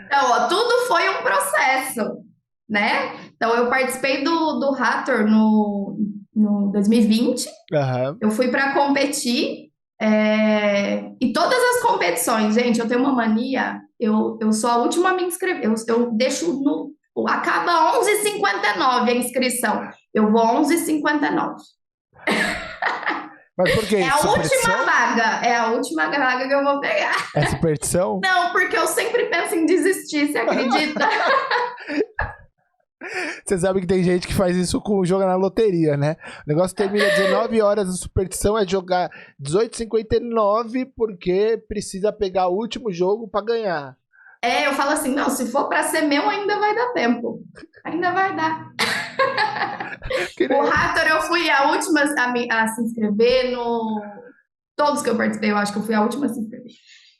Então, tudo foi um processo, né? Então, eu participei do Hathor no 2020. Uhum. Eu fui para competir. E todas as competições, gente, eu tenho uma mania, eu sou a última a me inscrever, eu deixo acaba 11h59 a inscrição, eu vou 11h59. Mas por que é a última vaga que eu vou pegar. É superstição? Não, porque eu sempre penso em desistir, você acredita? Você sabe que tem gente que faz isso com joga na loteria, né? O negócio termina 19 horas, a superstição é jogar 18h59 porque precisa pegar o último jogo pra ganhar. Eu falo assim, não, se for pra ser meu ainda vai dar tempo. Ainda vai dar. O Hathor eu fui a última a se inscrever todos que eu participei, eu acho que eu fui a última a se inscrever.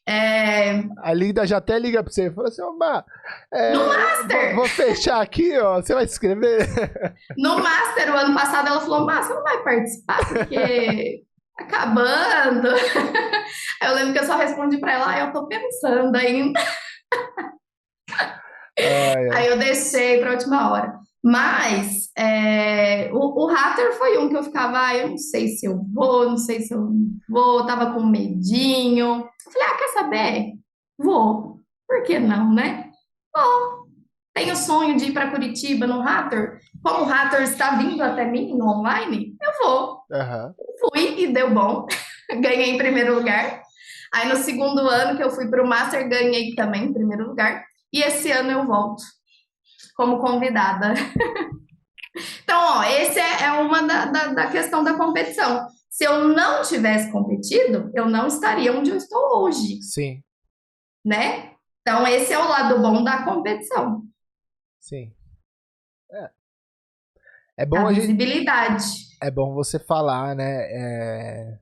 A Linda já até liga pra você e fala assim, no Master! Vou fechar aqui, ó. Você vai se inscrever? No Master, o ano passado, ela falou, você não vai participar porque tá acabando. Aí eu lembro que eu só respondi pra ela, eu tô pensando ainda. Aí eu deixei pra última hora. Mas o Hathor foi um que eu ficava, eu não sei se eu vou, não sei se eu não vou, tava com medinho. Falei, quer saber? Vou. Por que não, né? Vou. Tenho sonho de ir para Curitiba no Hathor. Como o Hathor está vindo até mim no online, eu vou. Uhum. Fui e deu bom. Ganhei em primeiro lugar. Aí no segundo ano que eu fui para o Master, ganhei também em primeiro lugar. E esse ano eu volto como convidada. Então, esse é uma da questão da competição. Se eu não tivesse competido, eu não estaria onde eu estou hoje. Sim. Né? Então, esse é o lado bom da competição. Sim. É bom a visibilidade. É bom você falar, né?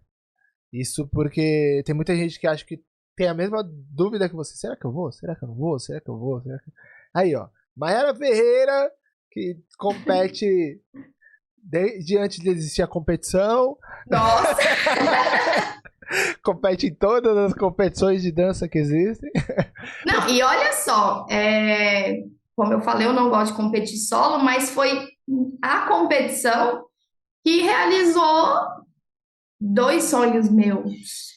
Isso porque tem muita gente que acha que tem a mesma dúvida que você. Será que eu vou? Será que eu não vou? Será que eu vou? Aí, ó. Mayara Ferreira, que compete desde antes de existir a competição. Nossa! Compete em todas as competições de dança que existem. Não, e olha só, como eu falei, eu não gosto de competir solo, mas foi a competição que realizou 2 sonhos meus,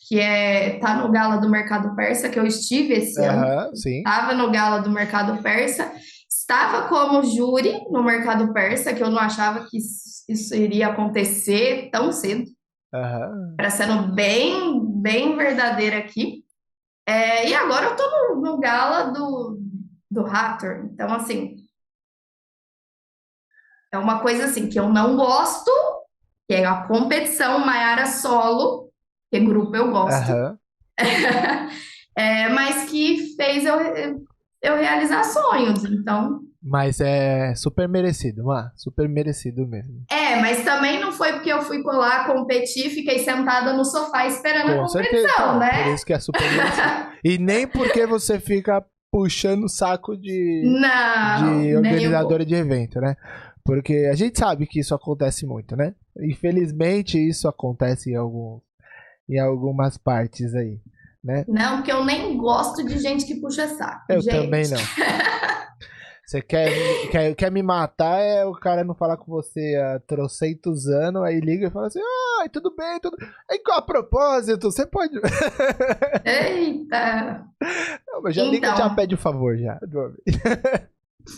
que é estar no Gala do Mercado Persa, que eu estive esse ano. Estava no Gala do Mercado Persa, estava como júri no Mercado Persa, que eu não achava que isso iria acontecer tão cedo. Para sendo bem verdadeira aqui. E agora eu tô no Gala do Hathor. Então, assim, é uma coisa assim que eu não gosto, que é a competição Maiara Solo, que grupo eu gosto, Aham. mas que fez eu realizar sonhos. Então, Mas é super merecido, mano. Super merecido mesmo. mas também não foi porque eu fui lá competir, fiquei sentada no sofá esperando a Com certeza, competição, então. Por né? isso que é super merecido. E nem porque você fica puxando o saco Não, de nem um organizadora pouco. de evento, né? Porque a gente sabe que isso acontece muito, né? Infelizmente, isso acontece em algumas partes aí, né? Não, porque eu nem gosto de gente que puxa saco, Eu também gente. não. Você quer me matar, é o cara não falar com você há trocentos anos, aí liga e fala assim, ah, tudo bem, tudo... Aí, a propósito, você pode... Eita! Não, mas já liga, já Então, pede o favor, já.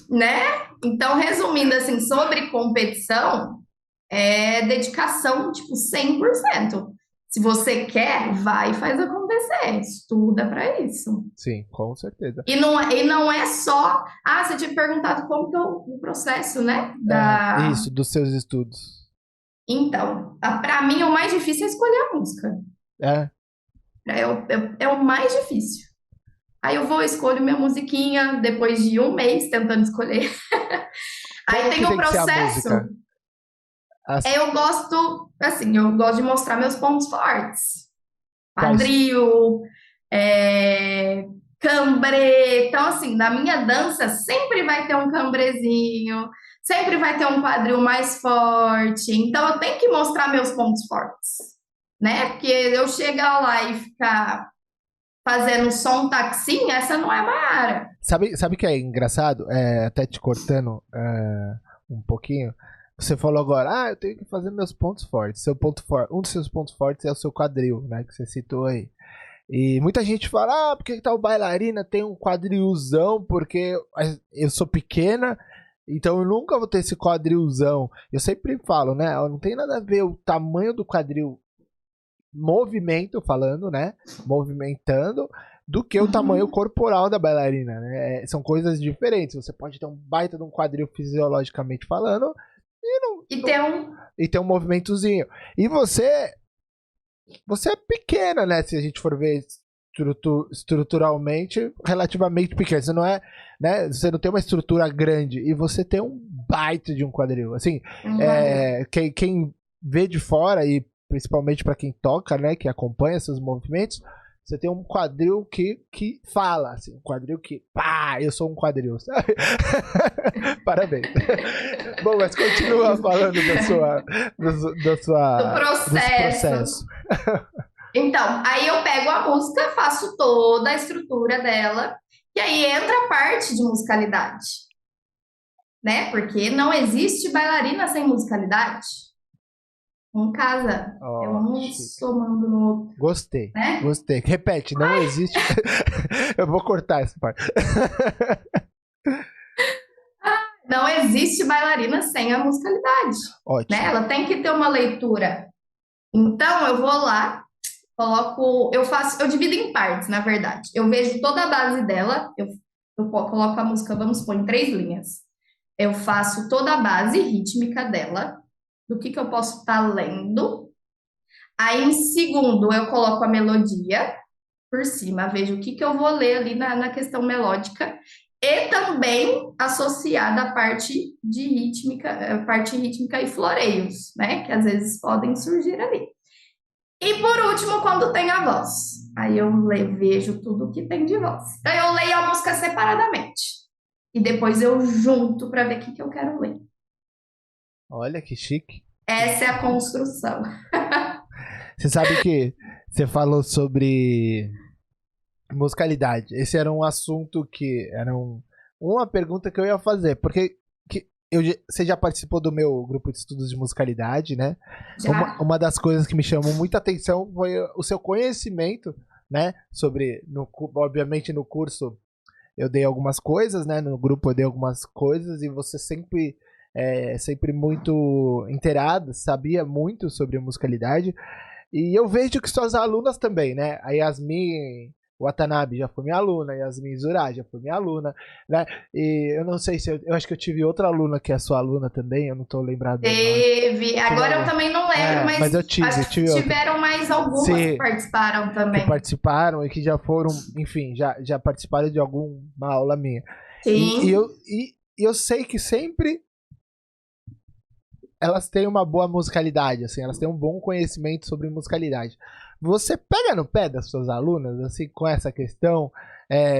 né? Então, resumindo assim, sobre competição, é dedicação, tipo, 100%. Se você quer, vai e faz acontecer. Estuda para isso. Sim, com certeza. E não é só. Ah, você tinha perguntado como que é o processo, né? É, isso, dos seus estudos. Então, para mim, o mais difícil é escolher a música. É. É o mais difícil. Aí eu vou, escolho minha musiquinha depois de um mês tentando escolher. Aí Como tem que o tem que ser a processo. música? As, Eu gosto, assim, eu gosto de mostrar meus pontos fortes. quais? Quadril, é, cambrê. Então, assim, na minha dança sempre vai ter um cambrezinho, sempre vai ter um quadril mais forte. Então, eu tenho que mostrar meus pontos fortes, né? Porque eu chegar lá e ficar fazendo só um taxinho, essa não é a Maiara. Sabe o que é engraçado? É, até te cortando um pouquinho. Você falou agora, eu tenho que fazer meus pontos fortes. Um dos seus pontos fortes é o seu quadril, né? Que você citou aí. E muita gente fala, por que tal bailarina tem um quadrilzão? Porque eu sou pequena, então eu nunca vou ter esse quadrilzão. Eu sempre falo, né? Não tem nada a ver o tamanho do quadril, movimento falando, né? Movimentando, do que o tamanho Uhum. corporal da bailarina, né? São coisas diferentes. Você pode ter um baita de um quadril fisiologicamente falando e, E ter um. e ter um movimentozinho. E você é pequena, né? Se a gente for ver estruturalmente, relativamente pequena. Você não é, né? Você não tem uma estrutura grande e você tem um baita de um quadril. Assim, Um quadril. quem vê de fora e principalmente para quem toca, né? Que acompanha seus movimentos, você tem um quadril que fala, assim, um quadril que, pá, eu sou um quadril, sabe? Parabéns. Bom, mas continua falando Do desse processo. processo. Então, aí eu pego a música, faço toda a estrutura dela, e aí entra a parte de musicalidade, né? Porque não existe bailarina sem musicalidade. Um casa, é Ó, um chique. somando no outro, Gostei, né? gostei. Repete, não existe. Eu vou cortar essa parte. Não existe bailarina sem a musicalidade, né? Ótimo. Ela tem que ter uma leitura. Então, eu vou lá, coloco, eu divido em partes, na verdade. Eu vejo toda a base dela, eu coloco a música, vamos supor, em 3 linhas. Eu faço toda a base rítmica dela, do que eu posso estar lendo. Aí, em segundo, eu coloco a melodia por cima, vejo o que eu vou ler ali na questão melódica. E também associada à parte rítmica e floreios, né? Que às vezes podem surgir ali. E por último, quando tem a voz. Aí eu vejo tudo que tem de voz. Então eu leio a música separadamente. E depois eu junto para ver o que eu quero ler. Olha que chique. Essa é a construção. Você sabe que você falou sobre musicalidade. Esse era um assunto que era uma pergunta que eu ia fazer, porque você já participou do meu grupo de estudos de musicalidade, né? Já? Uma das coisas que me chamou muita atenção foi o seu conhecimento, né? Sobre, obviamente no curso eu dei algumas coisas, né? No grupo eu dei algumas coisas e você sempre muito inteirada, sabia muito sobre musicalidade. E eu vejo que suas alunas também, né? A Yasmin Watanabe já foi minha aluna, Yasmin Zurá já foi minha aluna, né? E eu não sei se eu acho que eu tive outra aluna que é sua aluna também, eu não tô lembrado do nome. Teve. Agora eu também não lembro, Mas eu acho que tive outra. tiveram mais algumas que Sim, participaram que também. participaram e que já foram, enfim, já participaram de alguma aula minha. Sim. E eu sei que sempre elas têm uma boa musicalidade, assim, elas têm um bom conhecimento sobre musicalidade. Você pega no pé das suas alunas, assim, com essa questão?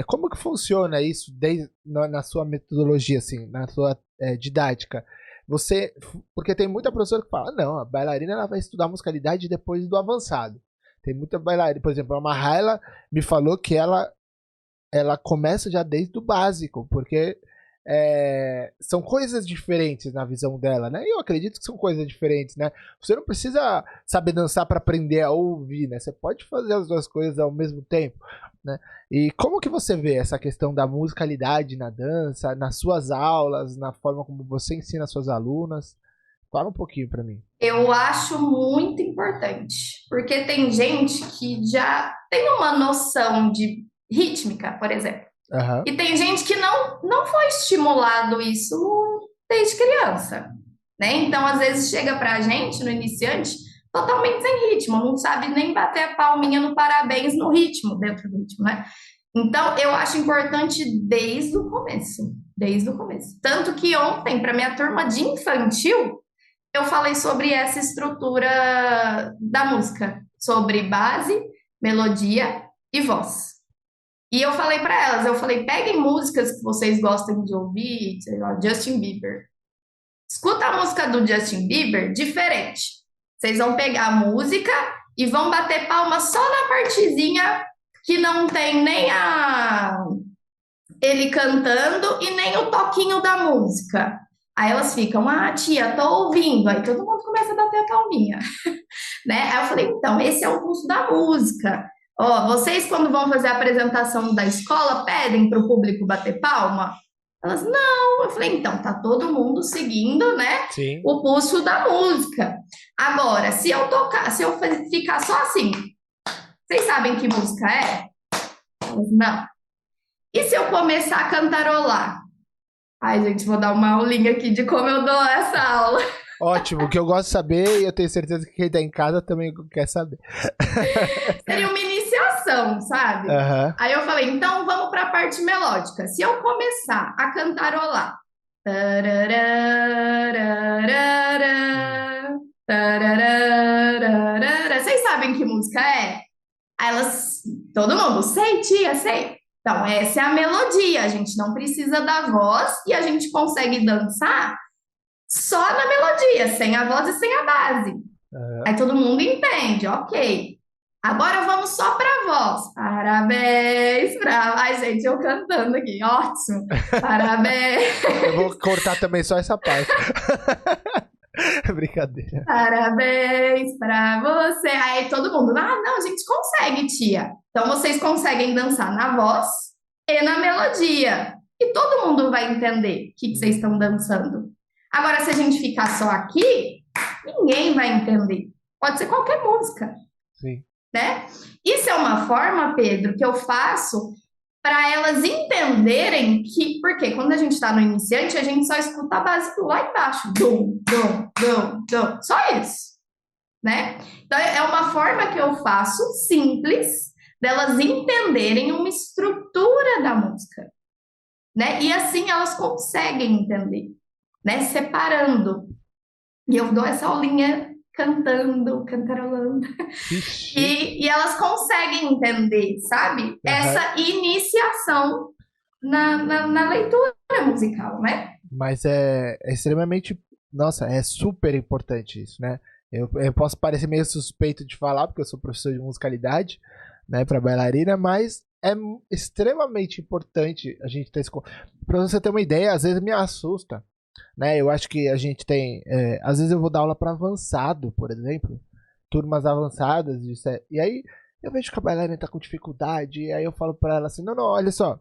Como que funciona isso na sua metodologia, assim, na sua didática? Porque tem muita professora que fala, não, a bailarina ela vai estudar musicalidade depois do avançado. Tem muita bailarina, por exemplo, a Mahaila me falou que ela começa já desde o básico, porque são coisas diferentes na visão dela, né? E eu acredito que são coisas diferentes, né? Você não precisa saber dançar para aprender a ouvir, né? Você pode fazer as duas coisas ao mesmo tempo, né? E como que você vê essa questão da musicalidade na dança, nas suas aulas, na forma como você ensina as suas alunas? Fala um pouquinho para mim. Eu acho muito importante, porque tem gente que já tem uma noção de rítmica, por exemplo. Uhum. E tem gente que não foi estimulado isso desde criança, né? Então, às vezes, chega pra gente, no iniciante, totalmente sem ritmo, não sabe nem bater a palminha no parabéns no ritmo, dentro do ritmo, né? Então, eu acho importante desde o começo, desde o começo. Tanto que ontem, para minha turma de infantil, eu falei sobre essa estrutura da música, sobre base, melodia e voz. E eu falei para elas, peguem músicas que vocês gostam de ouvir, sei lá, Justin Bieber. Escuta a música do Justin Bieber diferente. Vocês vão pegar a música e vão bater palma só na partezinha que não tem nem ele cantando e nem o toquinho da música. Aí elas ficam, tia, tô ouvindo. Aí todo mundo começa a bater a palminha, né? Aí eu falei, então, esse é o curso da música. Vocês quando vão fazer a apresentação da escola, pedem para o público bater palma? Elas, não. Eu falei, então, tá todo mundo seguindo, né? Sim. O pulso da música. Agora, se eu ficar só assim, vocês sabem que música é? Elas, não. E se eu começar a cantarolar? Ai, gente, vou dar uma aulinha aqui de como eu dou essa aula. Ótimo, o que eu gosto de saber e eu tenho certeza que quem tá em casa também quer saber. Seria uma iniciação, sabe? Uhum. Aí eu falei, então vamos para a parte melódica. Se eu começar a cantarolar, vocês sabem que música é? Aí elas, todo mundo, sei, tia, sei. Então, essa é a melodia, a gente não precisa da voz e a gente consegue dançar só na melodia, sem a voz e sem a base. Uhum. Aí todo mundo entende, ok. Agora vamos só para a voz. Parabéns pra... Ai, gente, eu cantando aqui, ótimo. Parabéns. Eu vou cortar também só essa parte. Brincadeira. Parabéns pra você. Aí todo mundo, não, a gente consegue, tia. Então vocês conseguem dançar na voz e na melodia. E todo mundo vai entender o que vocês estão dançando. Agora, se a gente ficar só aqui, ninguém vai entender. Pode ser qualquer música. Sim. Né? Isso é uma forma, Pedro, que eu faço para elas entenderem que, porque quando a gente está no iniciante, a gente só escuta a base lá embaixo, dum, dum, dum, dum, só isso, né? Então é uma forma que eu faço simples delas entenderem uma estrutura da música, né? E assim elas conseguem entender, né? Separando. E eu dou essa aulinha cantando, cantarolando. E elas conseguem entender, sabe? Uhum. Essa iniciação na leitura musical, né? Mas é extremamente... Nossa, é super importante isso, né? Eu posso parecer meio suspeito de falar, porque eu sou professor de musicalidade, né, para bailarina, mas é extremamente importante a gente ter esse... Pra você ter uma ideia, às vezes me assusta, né? Eu acho que a gente tem... às vezes eu vou dar aula para avançado, por exemplo, turmas avançadas, e aí eu vejo que a bailarina tá com dificuldade, e aí eu falo para ela assim, não, olha só,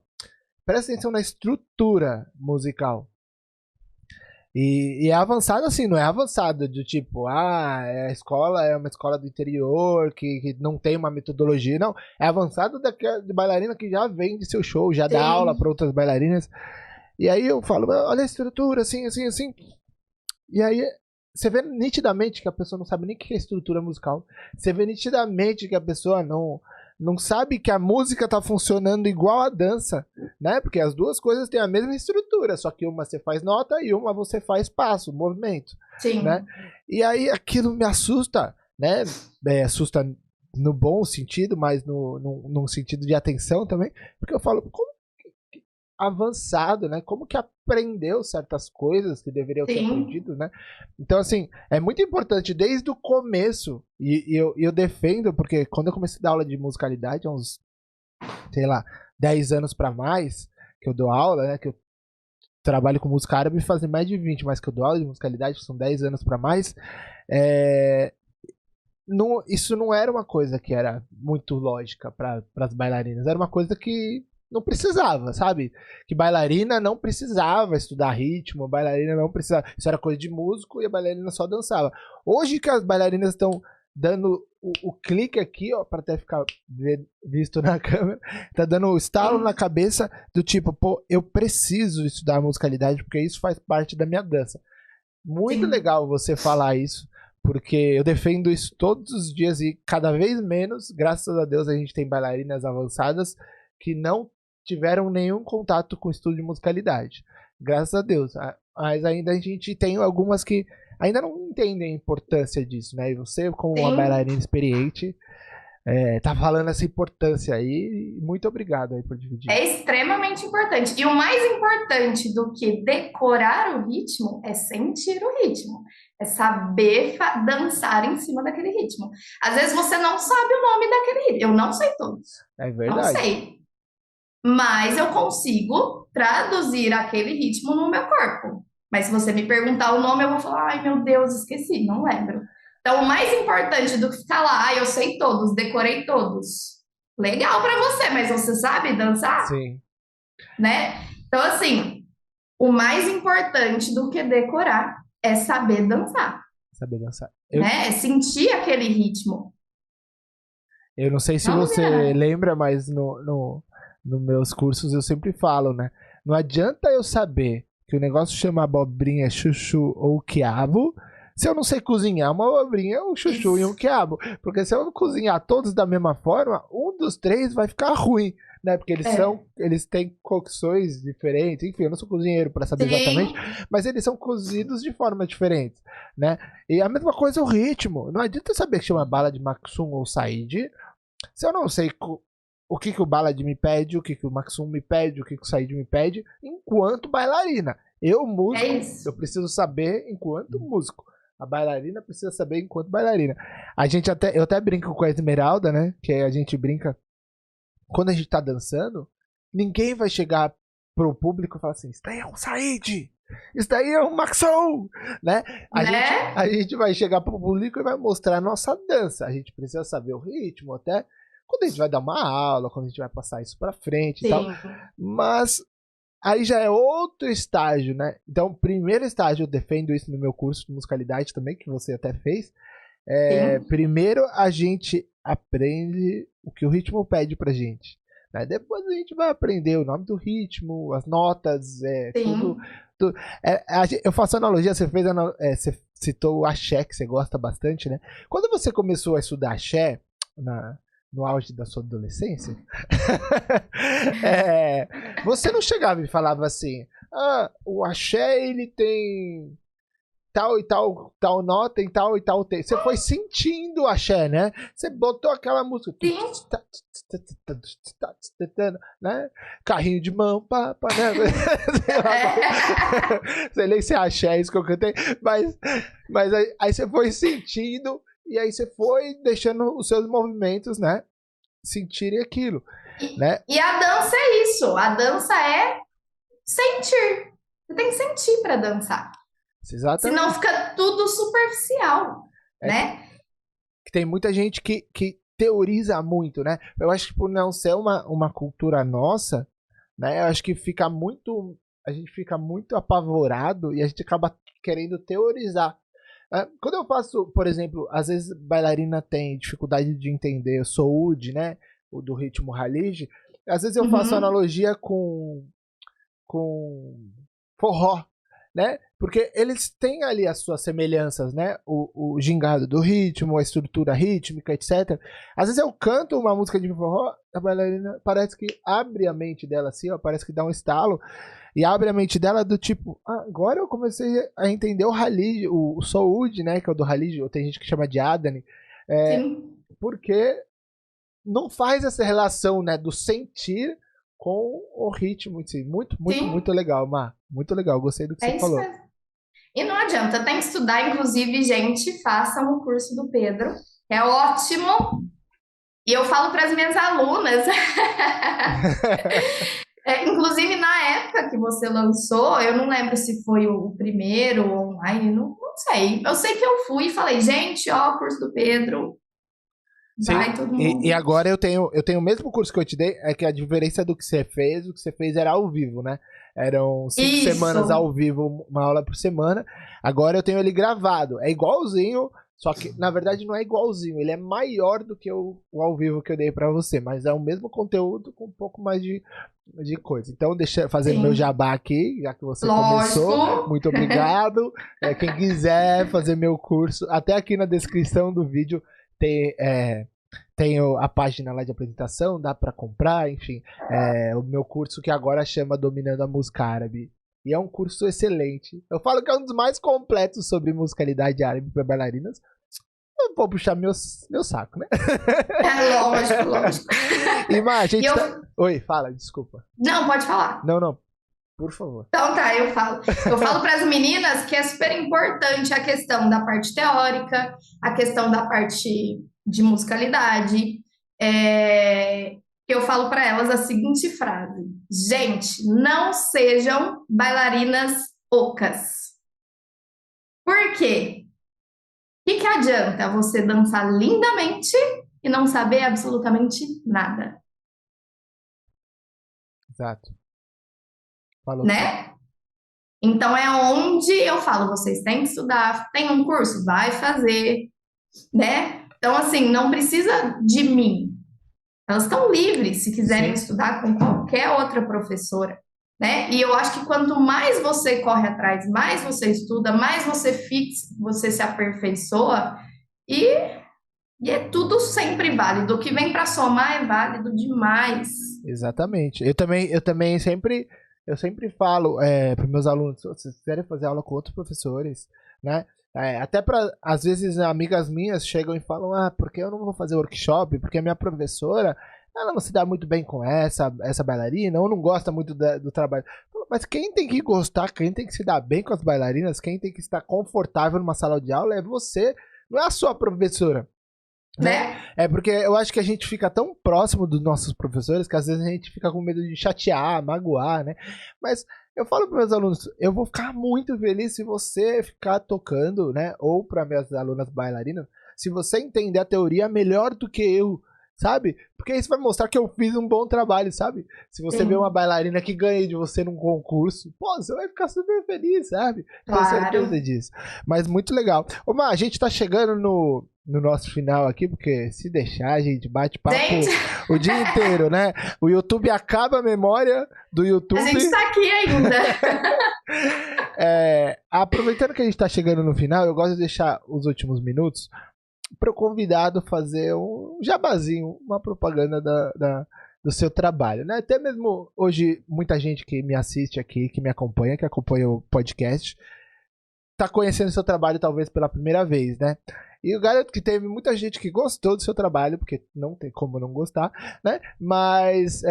presta atenção na estrutura musical. E é avançado assim, não é avançado de tipo, a escola é uma escola do interior, que não tem uma metodologia, não. É avançado de bailarina que já vende seu show, já dá aula Sim, para outras bailarinas. E aí eu falo, olha a estrutura, assim, assim, assim. E aí você vê nitidamente que a pessoa não sabe nem o que é estrutura musical. Você vê nitidamente que a pessoa não sabe que a música tá funcionando igual a dança, né? Porque as duas coisas têm a mesma estrutura, só que uma você faz nota e uma você faz passo, movimento, né? sim, E aí aquilo me assusta, né? Assusta no bom sentido, mas no sentido de atenção também, porque eu falo, como avançado, né? Como que aprendeu certas coisas que deveriam ter sim, aprendido, né? Então, assim, é muito importante desde o começo, e eu defendo, porque quando eu comecei a dar aula de musicalidade, há uns, sei lá, 10 anos para mais, que eu dou aula, né? Que eu trabalho com música árabe fazem mais de 20, mas que eu dou aula de musicalidade, são 10 anos para mais, é, isso não era uma coisa que era muito lógica para as bailarinas, era uma coisa que não precisava, sabe? Que bailarina não precisava estudar ritmo, bailarina não precisava. Isso era coisa de músico e a bailarina só dançava. Hoje que as bailarinas estão dando o clique aqui, ó, para até ficar visto na câmera, tá dando o estalo na sim, cabeça do tipo, pô, eu preciso estudar musicalidade porque isso faz parte da minha dança. Muito sim. legal você falar isso, porque eu defendo isso todos os dias e cada vez menos, graças a Deus, a gente tem bailarinas avançadas que não tiveram nenhum contato com o estudo de musicalidade. Graças a Deus. Mas ainda a gente tem algumas que ainda não entendem a importância disso, né? E você, como uma Sim, bailarina experiente, tá falando essa importância aí. Muito obrigado aí por dividir. é extremamente importante. E o mais importante do que decorar o ritmo é sentir o ritmo, é saber dançar em cima daquele ritmo. Às vezes você não sabe o nome daquele ritmo. Eu não sei todos, É não verdade. sei, mas eu consigo traduzir aquele ritmo no meu corpo. Mas se você me perguntar o nome, eu vou falar, ai meu Deus, esqueci, não lembro. Então, o mais importante do que ficar lá, eu sei todos, decorei todos. Legal para você, mas você sabe dançar, Sim, né? Então, assim, o mais importante do que decorar é saber dançar, saber dançar. né? É sentir aquele ritmo. Eu não sei se Não, você menina. lembra, mas no meus cursos eu sempre falo, né? Não adianta eu saber que o negócio chama abobrinha, chuchu ou quiabo se eu não sei cozinhar uma abobrinha, um chuchu e um Isso. quiabo. Porque se eu cozinhar todos da mesma forma, um dos três vai ficar ruim, né? Porque É. eles têm cocções diferentes. Enfim, eu não sou cozinheiro para saber exatamente, Sim, mas eles são cozidos de forma diferente, né? E a mesma coisa é o ritmo. Não adianta eu saber que chama bala de Maksum ou Said se eu não sei o que o Balad me pede, o que o Maxum me pede, o que o Said me pede, enquanto bailarina. Eu, é músico, eu isso. preciso saber enquanto músico. A bailarina precisa saber enquanto bailarina. Eu até brinco com a Esmeralda, né? Que a gente brinca quando a gente tá dançando, ninguém vai chegar pro público e falar assim: "Isso daí é um Said! Isso daí é um Maxon!", né? Né? A gente vai chegar pro público e vai mostrar a nossa dança. A gente precisa saber o ritmo, até quando a gente vai dar uma aula, quando a gente vai passar isso pra frente e tal. Sim, Mas aí já é outro estágio, né? Então, primeiro estágio, eu defendo isso no meu curso de musicalidade também, que você até fez. sim, Primeiro a gente aprende o que o ritmo pede pra gente. Né? Depois a gente vai aprender o nome do ritmo, as notas, tudo. sim. Eu faço analogia, você citou o axé, que você gosta bastante, né? Quando você começou a estudar axé, no auge da sua adolescência, é, você não chegava e falava assim, o axé ele tem tal e tal nota em tal e tal tempo. Você foi sentindo o axé, né? Você botou aquela música, Sim, né? Carrinho de mão, papa, né? Sei lá, sei nem se é axé isso que eu cantei, mas aí você foi sentindo e aí você foi deixando os seus movimentos, né? Sentirem aquilo, né? e a dança é isso. A dança é sentir. Você tem que sentir para dançar. Senão Exatamente. fica tudo superficial, É né? que tem muita gente que teoriza muito, né? Eu acho que por não ser uma cultura nossa, né? Eu acho que fica muito. A gente fica muito apavorado e a gente acaba querendo teorizar. Quando eu faço, por exemplo, às vezes bailarina tem dificuldade de entender o soud, né? O do ritmo Halid. Às vezes eu faço Uhum. analogia com forró, né? Porque eles têm ali as suas semelhanças, né? O gingado do ritmo, a estrutura rítmica, etc. Às vezes eu canto uma música de forró, a bailarina parece que abre a mente dela assim, ó, parece que dá um estalo e abre a mente dela do tipo, agora eu comecei a entender o Halid, o soud, né? Que é o do Halid, ou tem gente que chama de Adani, Sim, porque não faz essa relação, né, do sentir com o ritmo em si. Muito, muito, muito sim, legal, Mar. Muito legal, gostei do que você é isso falou. mesmo. E não adianta, tem que estudar. Inclusive, gente, façam o curso do Pedro, é ótimo. E eu falo para as minhas alunas, inclusive na época que você lançou, eu não lembro se foi o primeiro online, não sei. Eu sei que eu fui e falei, gente, ó, o curso do Pedro, Sim, vai todo e mundo. agora eu tenho o mesmo curso que eu te dei, é que a diferença do que você fez, o que você fez era ao vivo, né? Eram 5 semanas Isso, ao vivo, uma aula por semana. Agora eu tenho ele gravado. É igualzinho, só que na verdade não é igualzinho. Ele é maior do que o ao vivo que eu dei pra você, mas é o mesmo conteúdo com um pouco mais de coisa. Então, deixa fazendo meu sim, jabá aqui, já que você começou. lógico. Muito obrigado. Quem quiser fazer meu curso, até aqui na descrição do vídeo tem. Tem a página lá de apresentação, dá para comprar, enfim. O meu curso que agora chama Dominando a Música Árabe. E é um curso excelente. Eu falo que é um dos mais completos sobre musicalidade árabe para bailarinas. Não vou puxar meu saco, né? É lógico, lógico. E, Má, a E gente eu, tá. Oi, fala, desculpa. não, pode falar. Não, não, por favor. Então tá, eu falo. Eu falo para as meninas que é super importante a questão da parte teórica, a questão da parte de musicalidade. Eu falo para elas a seguinte frase: gente, não sejam bailarinas ocas. Por quê? O que adianta você dançar lindamente e não saber absolutamente nada, Exato. Falou tudo. né? Então é onde eu falo, vocês têm que estudar, tem um curso, vai fazer, né? Então, assim, não precisa de mim. Elas estão livres se quiserem Sim, estudar com qualquer outra professora, né? E eu acho que quanto mais você corre atrás, mais você estuda, mais você fixa, você se aperfeiçoa e, e é tudo sempre válido. O que vem para somar é válido demais, exatamente. Eu também eu sempre falo para meus alunos, se vocês quiserem fazer aula com outros professores, né? Até para às vezes amigas minhas chegam e falam, porque eu não vou fazer workshop, porque a minha professora ela não se dá muito bem com essa bailarina, ou não gosta muito do trabalho. Mas quem tem que gostar, quem tem que se dar bem com as bailarinas, quem tem que estar confortável numa sala de aula é você, não é a sua professora, né? né? É porque eu acho que a gente fica tão próximo dos nossos professores que às vezes a gente fica com medo de chatear, magoar, né? Mas eu falo para meus alunos, eu vou ficar muito feliz se você ficar tocando, né? Ou para minhas alunas bailarinas, se você entender a teoria melhor do que eu, sabe? Porque isso vai mostrar que eu fiz um bom trabalho, sabe? Se você vê uma Sim, bailarina que ganha de você num concurso, pô, você vai ficar super feliz, sabe? Tenho certeza claro. disso. Mas muito legal. Ô, Mar, a gente tá chegando no nosso final aqui, porque se deixar, a gente bate papo Gente, o dia inteiro, né? O YouTube acaba a memória do a YouTube. gente está aqui ainda. Aproveitando que a gente tá chegando no final, eu gosto de deixar os últimos minutos para o convidado fazer um jabazinho, uma propaganda do seu trabalho, né? Até mesmo hoje, muita gente que me assiste aqui, que me acompanha, que acompanha o podcast, tá conhecendo o seu trabalho talvez pela primeira vez, né? E eu garanto que teve muita gente que gostou do seu trabalho, porque não tem como não gostar, né? Mas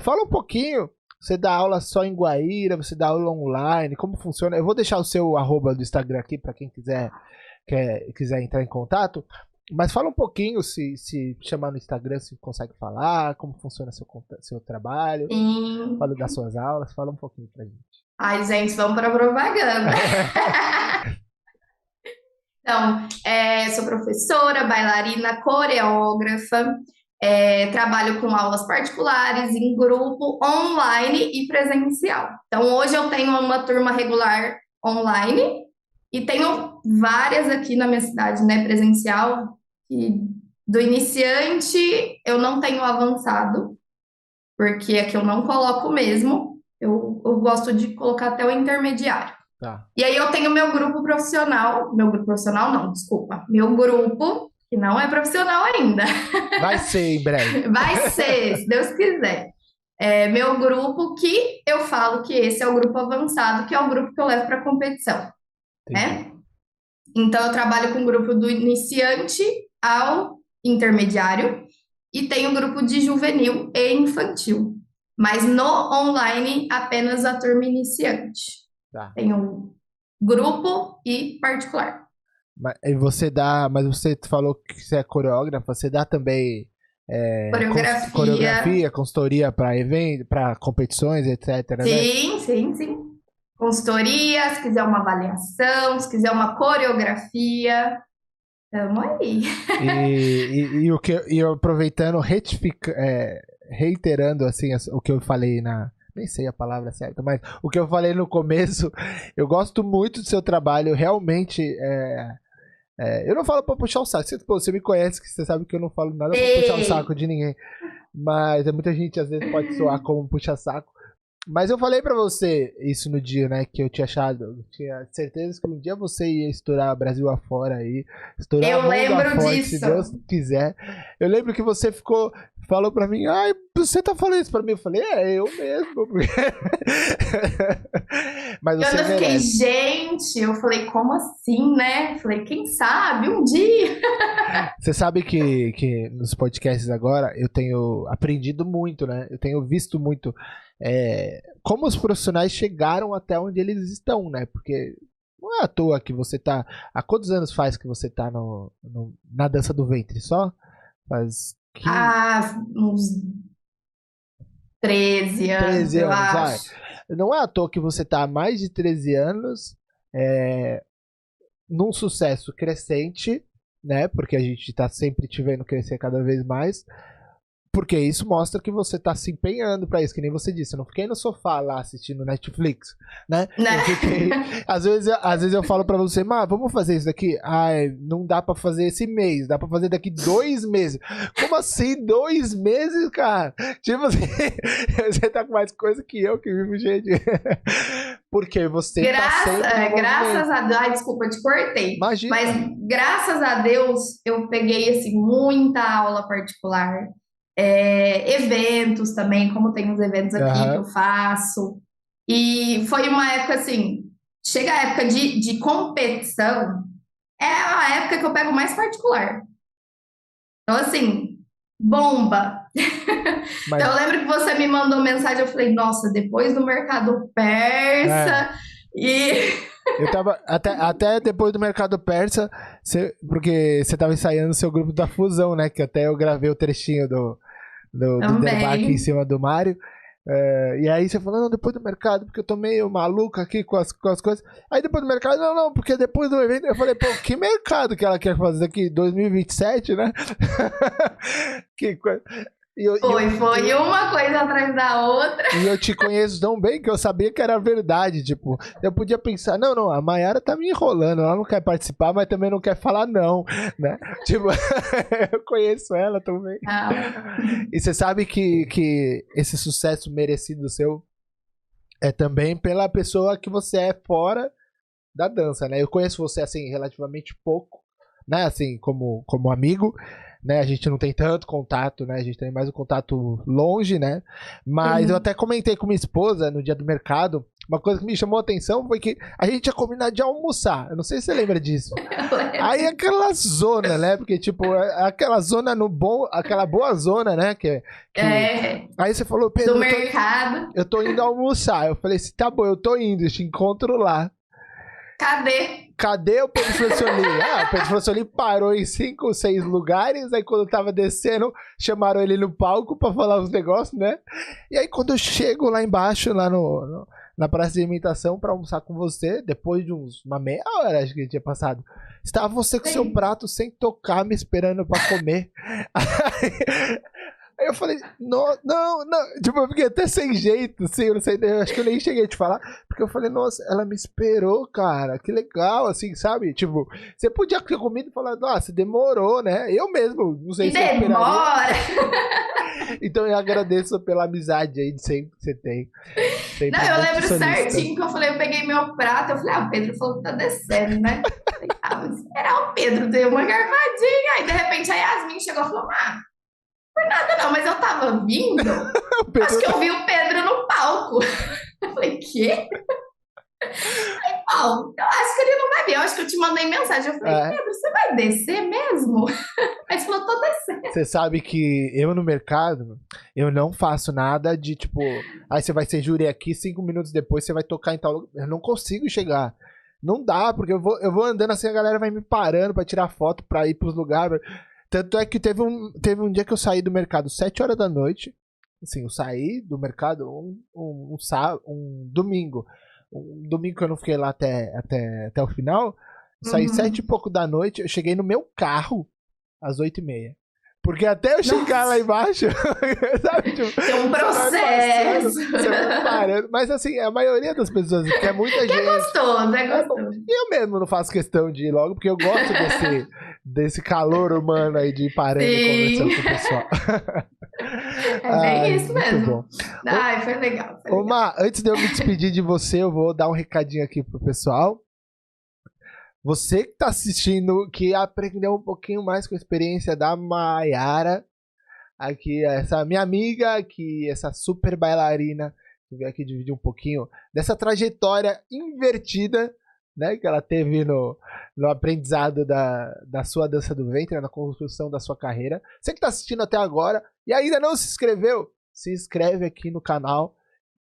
fala um pouquinho. Você dá aula só em Guaíra, você dá aula online, como funciona? Eu vou deixar o seu arroba do Instagram aqui para quem quiser entrar em contato. Mas fala um pouquinho, se chamar no Instagram, se consegue falar, como funciona seu trabalho, Sim. fala das suas aulas, fala um pouquinho pra gente. Ai, gente, vamos para a propaganda. Então, sou professora, bailarina, coreógrafa, trabalho com aulas particulares, em grupo, online e presencial. Então, hoje eu tenho uma turma regular online E tenho várias aqui na minha cidade, né, presencial, e do iniciante eu não tenho avançado, porque aqui eu não coloco mesmo, eu gosto de colocar até o intermediário. Tá. E aí eu tenho meu grupo profissional não, desculpa, meu grupo, que não é profissional ainda, Vai ser em breve. vai ser, se Deus quiser. É meu grupo que eu falo que esse é o grupo avançado, que é o grupo que eu levo para competição, Entendi. né? Então, eu trabalho com o grupo do iniciante ao intermediário e tenho grupo de juvenil e infantil. Mas no online, apenas a turma iniciante. Tá. Tenho grupo e particular. Mas você falou que você é coreógrafa, você dá também Coreografia. coreografia, consultoria para evento, para competições, etc, né? Sim, sim, sim. Consultoria, se quiser uma avaliação, se quiser uma coreografia. Tamo aí. E aproveitando, reiterando assim o que eu falei nem sei a palavra certa, mas o que eu falei no começo, eu gosto muito do seu trabalho, realmente eu não falo pra puxar o saco. Você me conhece, que você sabe que eu não falo nada pra puxar o Ei, saco de ninguém. Mas muita gente às vezes pode soar como puxa-saco. Mas eu falei pra você isso no dia, né? Que eu tinha achado. Eu tinha certeza que um dia você ia estourar Brasil afora aí. Estourar eu mundo lembro afora, se disso. Deus quiser. Eu lembro que você falou pra mim, ai, você tá falando isso pra mim? Eu falei, eu mesmo. Mas Quando você eu fiquei, merece. gente, eu falei, como assim, né? Falei, quem sabe, um dia. Você sabe que nos podcasts agora eu tenho aprendido muito, né? Eu tenho visto muito como os profissionais chegaram até onde eles estão, né? Porque não é à toa que você tá. Há quantos anos faz que você tá na dança do ventre? Só? Faz Há uns 13 anos, 13 eu anos, vai. acho. Não é à toa que você tá há mais de 13 anos num sucesso crescente, né? Porque a gente tá sempre te vendo crescer cada vez mais. Porque isso mostra que você tá se empenhando pra isso, que nem você disse. Eu não fiquei no sofá lá assistindo Netflix, né? Né? Eu fiquei. Às vezes eu falo pra você, vamos fazer isso daqui? Ai, não dá pra fazer esse mês, dá pra fazer daqui 2 meses. Como assim, 2 meses, cara? Tipo assim, você tá com mais coisa que eu que vivo, gente. Porque você tá sempre no Graças movimento. a Deus, ai, desculpa, eu te cortei. Mas Imagina. graças a Deus, eu peguei assim muita aula particular. Eventos também, como tem uns eventos aqui que Aham. eu faço. E foi uma época assim, chega a época de competição, é a época que eu pego mais particular. Então, assim, bomba. Mas Então, eu lembro que você me mandou mensagem, eu falei, nossa, depois do mercado é, persa, e eu tava. Até depois do Mercado Persa, porque você tava ensaiando o seu grupo da Fusão, né? Que até eu gravei o trechinho do Derbaque em também. cima do Mário. E aí você falou, não, depois do mercado, porque eu tô meio maluco aqui com as coisas. Aí depois do mercado, não, porque depois do evento, eu falei, pô, que mercado que ela quer fazer aqui? 2027, né? que coisa. Foi uma coisa atrás da outra. E eu te conheço tão bem que eu sabia que era verdade. Tipo, eu podia pensar, não, a Mayara tá me enrolando, ela não quer participar, mas também não quer falar não, né? Tipo, eu conheço ela também. Não. E você sabe que esse sucesso merecido seu é também pela pessoa que você é fora da dança, né? Eu conheço você, assim, relativamente pouco, né? Assim, como amigo, né? A gente não tem tanto contato, né? A gente tem mais um contato longe, né? Mas eu Sim. até comentei com minha esposa no dia do mercado. Uma coisa que me chamou a atenção foi que a gente tinha combinado de almoçar. Eu não sei se você lembra disso. Eu Aí lembro. aquela zona, né? Porque, tipo, aquela zona no bom. Aquela boa zona, né? Que... É, Aí você falou, do Pedro, mercado. eu tô indo almoçar. Eu falei assim, tá bom, eu tô indo, eu te encontro lá. Cadê? Cadê o Pedro Francioli? O Pedro Francioli parou em 5 ou 6 lugares, aí quando eu tava descendo, chamaram ele no palco pra falar os negócios, né? E aí quando eu chego lá embaixo, lá na praça de imitação pra almoçar com você, depois de uma meia hora, acho que tinha passado, estava você com seu Sim. prato sem tocar, me esperando pra comer. Aí eu falei, não, não, não. Tipo, eu fiquei até sem jeito, assim, eu não sei, eu acho que eu nem cheguei a te falar, porque eu falei, nossa, ela me esperou, cara, que legal, assim, sabe? Tipo, você podia ter comido e falar, nossa, demorou, né? Eu mesmo, não sei E se eu esperaria. demora! Então eu agradeço pela amizade aí de sempre que você tem. Não, Sempre eu muito lembro solista. certinho que eu falei, eu peguei meu prato, eu falei, o Pedro falou que tá descendo, né? Falei, vou esperar o Pedro ter uma garfadinha. Aí, de repente, a Yasmin chegou e falou, por nada não, mas eu tava vindo, O Pedro acho que eu vi o Pedro no palco. Eu falei, quê? Não, eu acho que ele não vai vir. Eu acho que eu te mandei mensagem. Eu falei, Pedro, você vai descer mesmo? Aí você falou, tô descendo. Você sabe que eu no mercado, eu não faço nada de tipo, aí você vai ser júri aqui, 5 minutos depois você vai tocar em tal lugar. Eu não consigo chegar. Não dá, porque eu vou andando assim, a galera vai me parando pra tirar foto, pra ir pros lugares. Tanto é que teve um dia que eu saí do mercado 7 horas da noite. Assim, eu saí do mercado um domingo. Um domingo que eu não fiquei lá até o final. Saí 7 e pouco da noite, eu cheguei no meu carro às 8h30. Porque até eu chegar lá embaixo, sabe? Tipo, Tem um processo. você vai parando. Mas assim, a maioria das pessoas, porque é muita gente. É gostoso, é É bom. gostoso. E eu mesmo não faço questão de ir logo, porque eu gosto desse calor humano aí de ir parando e conversando com o pessoal. É bem isso muito mesmo. bom. Ai, foi legal. Foi Ô, legal. Má, antes de eu me despedir de você, eu vou dar um recadinho aqui pro pessoal. Você que tá assistindo, que aprendeu um pouquinho mais com a experiência da Mayara, aqui, essa minha amiga, aqui, essa super bailarina, que veio aqui dividir um pouquinho dessa trajetória invertida, né, que ela teve no aprendizado da sua dança do ventre, na construção da sua carreira. Você que tá assistindo até agora e ainda não se inscreveu, se inscreve aqui no canal.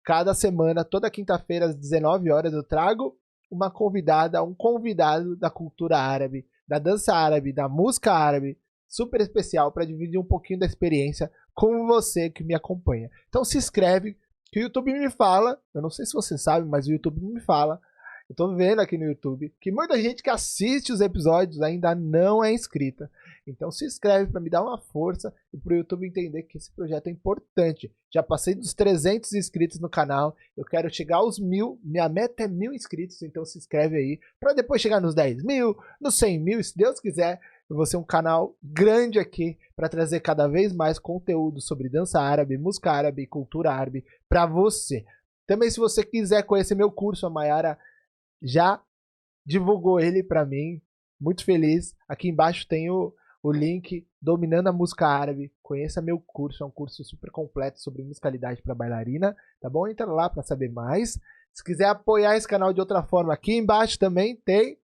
Cada semana, toda quinta-feira às 19 horas, eu trago uma convidada, um convidado da cultura árabe, da dança árabe, da música árabe, super especial para dividir um pouquinho da experiência com você que me acompanha. Então se inscreve, que o YouTube me fala, eu não sei se você sabe, mas o YouTube me fala, eu tô vendo aqui no YouTube, que muita gente que assiste os episódios ainda não é inscrita. Então se inscreve para me dar uma força e pro YouTube entender que esse projeto é importante. Já passei dos 300 inscritos no canal, eu quero chegar aos 1000, minha meta é 1000 inscritos, então se inscreve aí, para depois chegar nos 10.000, nos 100.000, se Deus quiser. Eu vou ser um canal grande aqui para trazer cada vez mais conteúdo sobre dança árabe, música árabe e cultura árabe para você. Também se você quiser conhecer meu curso, a Mayara já divulgou ele para mim, muito feliz. Aqui embaixo tem o link Dominando a Música Árabe. Conheça meu curso, é um curso super completo sobre musicalidade para bailarina, tá bom? Entra lá para saber mais. Se quiser apoiar esse canal de outra forma, aqui embaixo também tem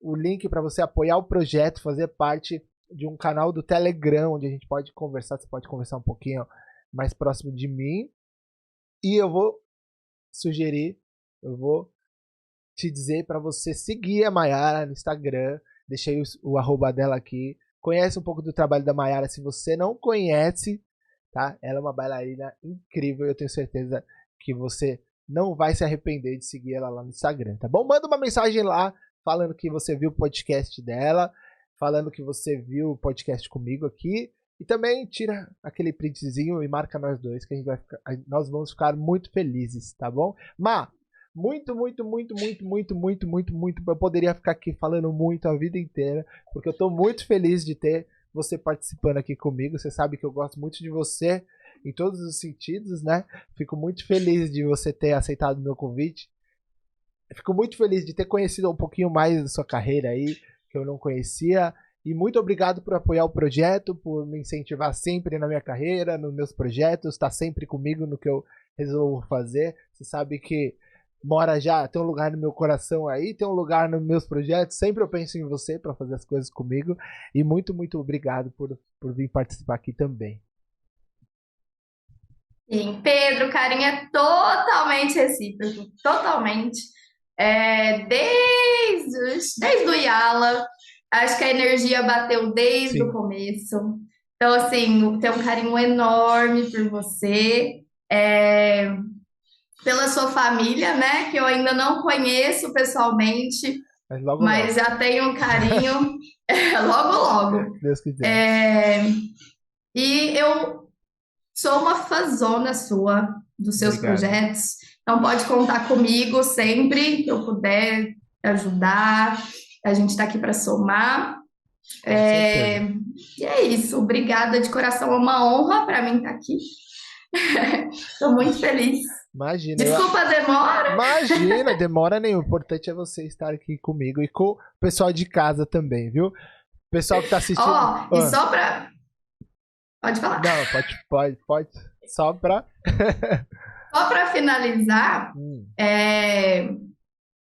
o link para você apoiar o projeto, fazer parte de um canal do Telegram, onde a gente pode conversar, você pode conversar um pouquinho mais próximo de mim. E eu vou sugerir, eu vou te dizer para você seguir a Mayara no Instagram, deixei o arroba dela aqui, conhece um pouco do trabalho da Mayara se você não conhece, tá? Ela é uma bailarina incrível, eu tenho certeza que você não vai se arrepender de seguir ela lá no Instagram, tá bom? Manda uma mensagem lá, falando que você viu o podcast dela, falando que você viu o podcast comigo aqui, e também tira aquele printzinho e marca nós dois, que nós vamos ficar muito felizes, tá bom? Má, muito, eu poderia ficar aqui falando muito a vida inteira, porque eu tô muito feliz de ter você participando aqui comigo, você sabe que eu gosto muito de você, em todos os sentidos, né? Fico muito feliz de você ter aceitado o meu convite. Fico muito feliz de ter conhecido um pouquinho mais da sua carreira aí, que eu não conhecia. E muito obrigado por apoiar o projeto, por me incentivar sempre na minha carreira, nos meus projetos, estar sempre comigo no que eu resolvo fazer. Você sabe que mora já, tem um lugar no meu coração aí, tem um lugar nos meus projetos. Sempre eu penso em você para fazer as coisas comigo. E muito obrigado por vir participar aqui também. Sim, Pedro, o carinho é totalmente recíproco, totalmente. Desde o Yala, acho que a energia bateu desde o começo. Então, assim, tem um carinho enorme por você, pela sua família, né? Que eu ainda não conheço pessoalmente, mas já tenho um carinho logo. Deus quiser. E eu Sou uma fãzona sua, dos seus Obrigado. projetos. Então pode contar comigo sempre que eu puder ajudar. A gente está aqui para somar. Com certeza. E é isso. Obrigada de coração. É uma honra para mim estar aqui. Estou muito feliz. Imagina, Desculpa a demora. imagina, demora nenhuma. O importante é você estar aqui comigo e com o pessoal de casa também, viu? Pessoal que tá assistindo. Ó, e só para. Pode falar. Não, pode. Só pra. Só para finalizar, Hum,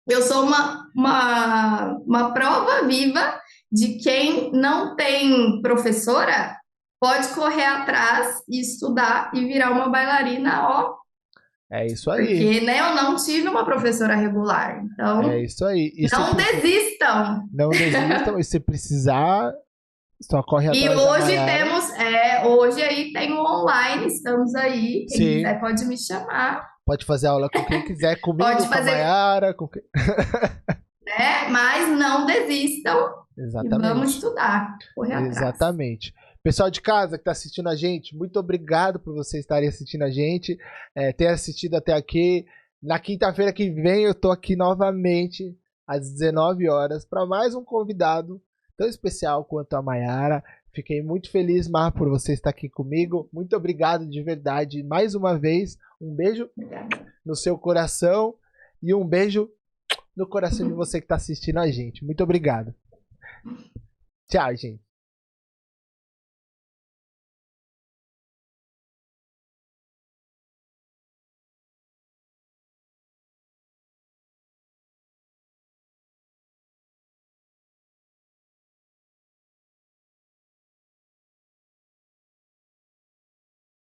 eu sou uma prova viva de quem não tem professora pode correr atrás e estudar e virar uma bailarina, ó, é isso aí. porque, né, eu não tive uma professora regular. É Então, isso aí. E se não desistam. não desistam, e se precisar, só corre E atrás da hoje Maiara. temos, hoje aí tem o online, estamos aí. Quem Sim, quiser pode me chamar. pode fazer aula com quem quiser, comigo, Pode com a fazer, Maiara, né? Mas não desistam e vamos Exatamente. estudar, correr atrás. Exatamente. Pessoal de casa que está assistindo a gente, muito obrigado por vocês estarem assistindo a gente, ter assistido até aqui. Na quinta-feira que vem eu tô aqui novamente às 19 horas para mais um convidado tão especial quanto a Maiara. Fiquei muito feliz, Mar, por você estar aqui comigo. Muito obrigado de verdade mais uma vez. Um beijo Obrigada. no seu coração e um beijo no coração de você que está assistindo a gente. Muito obrigado. Tchau, gente.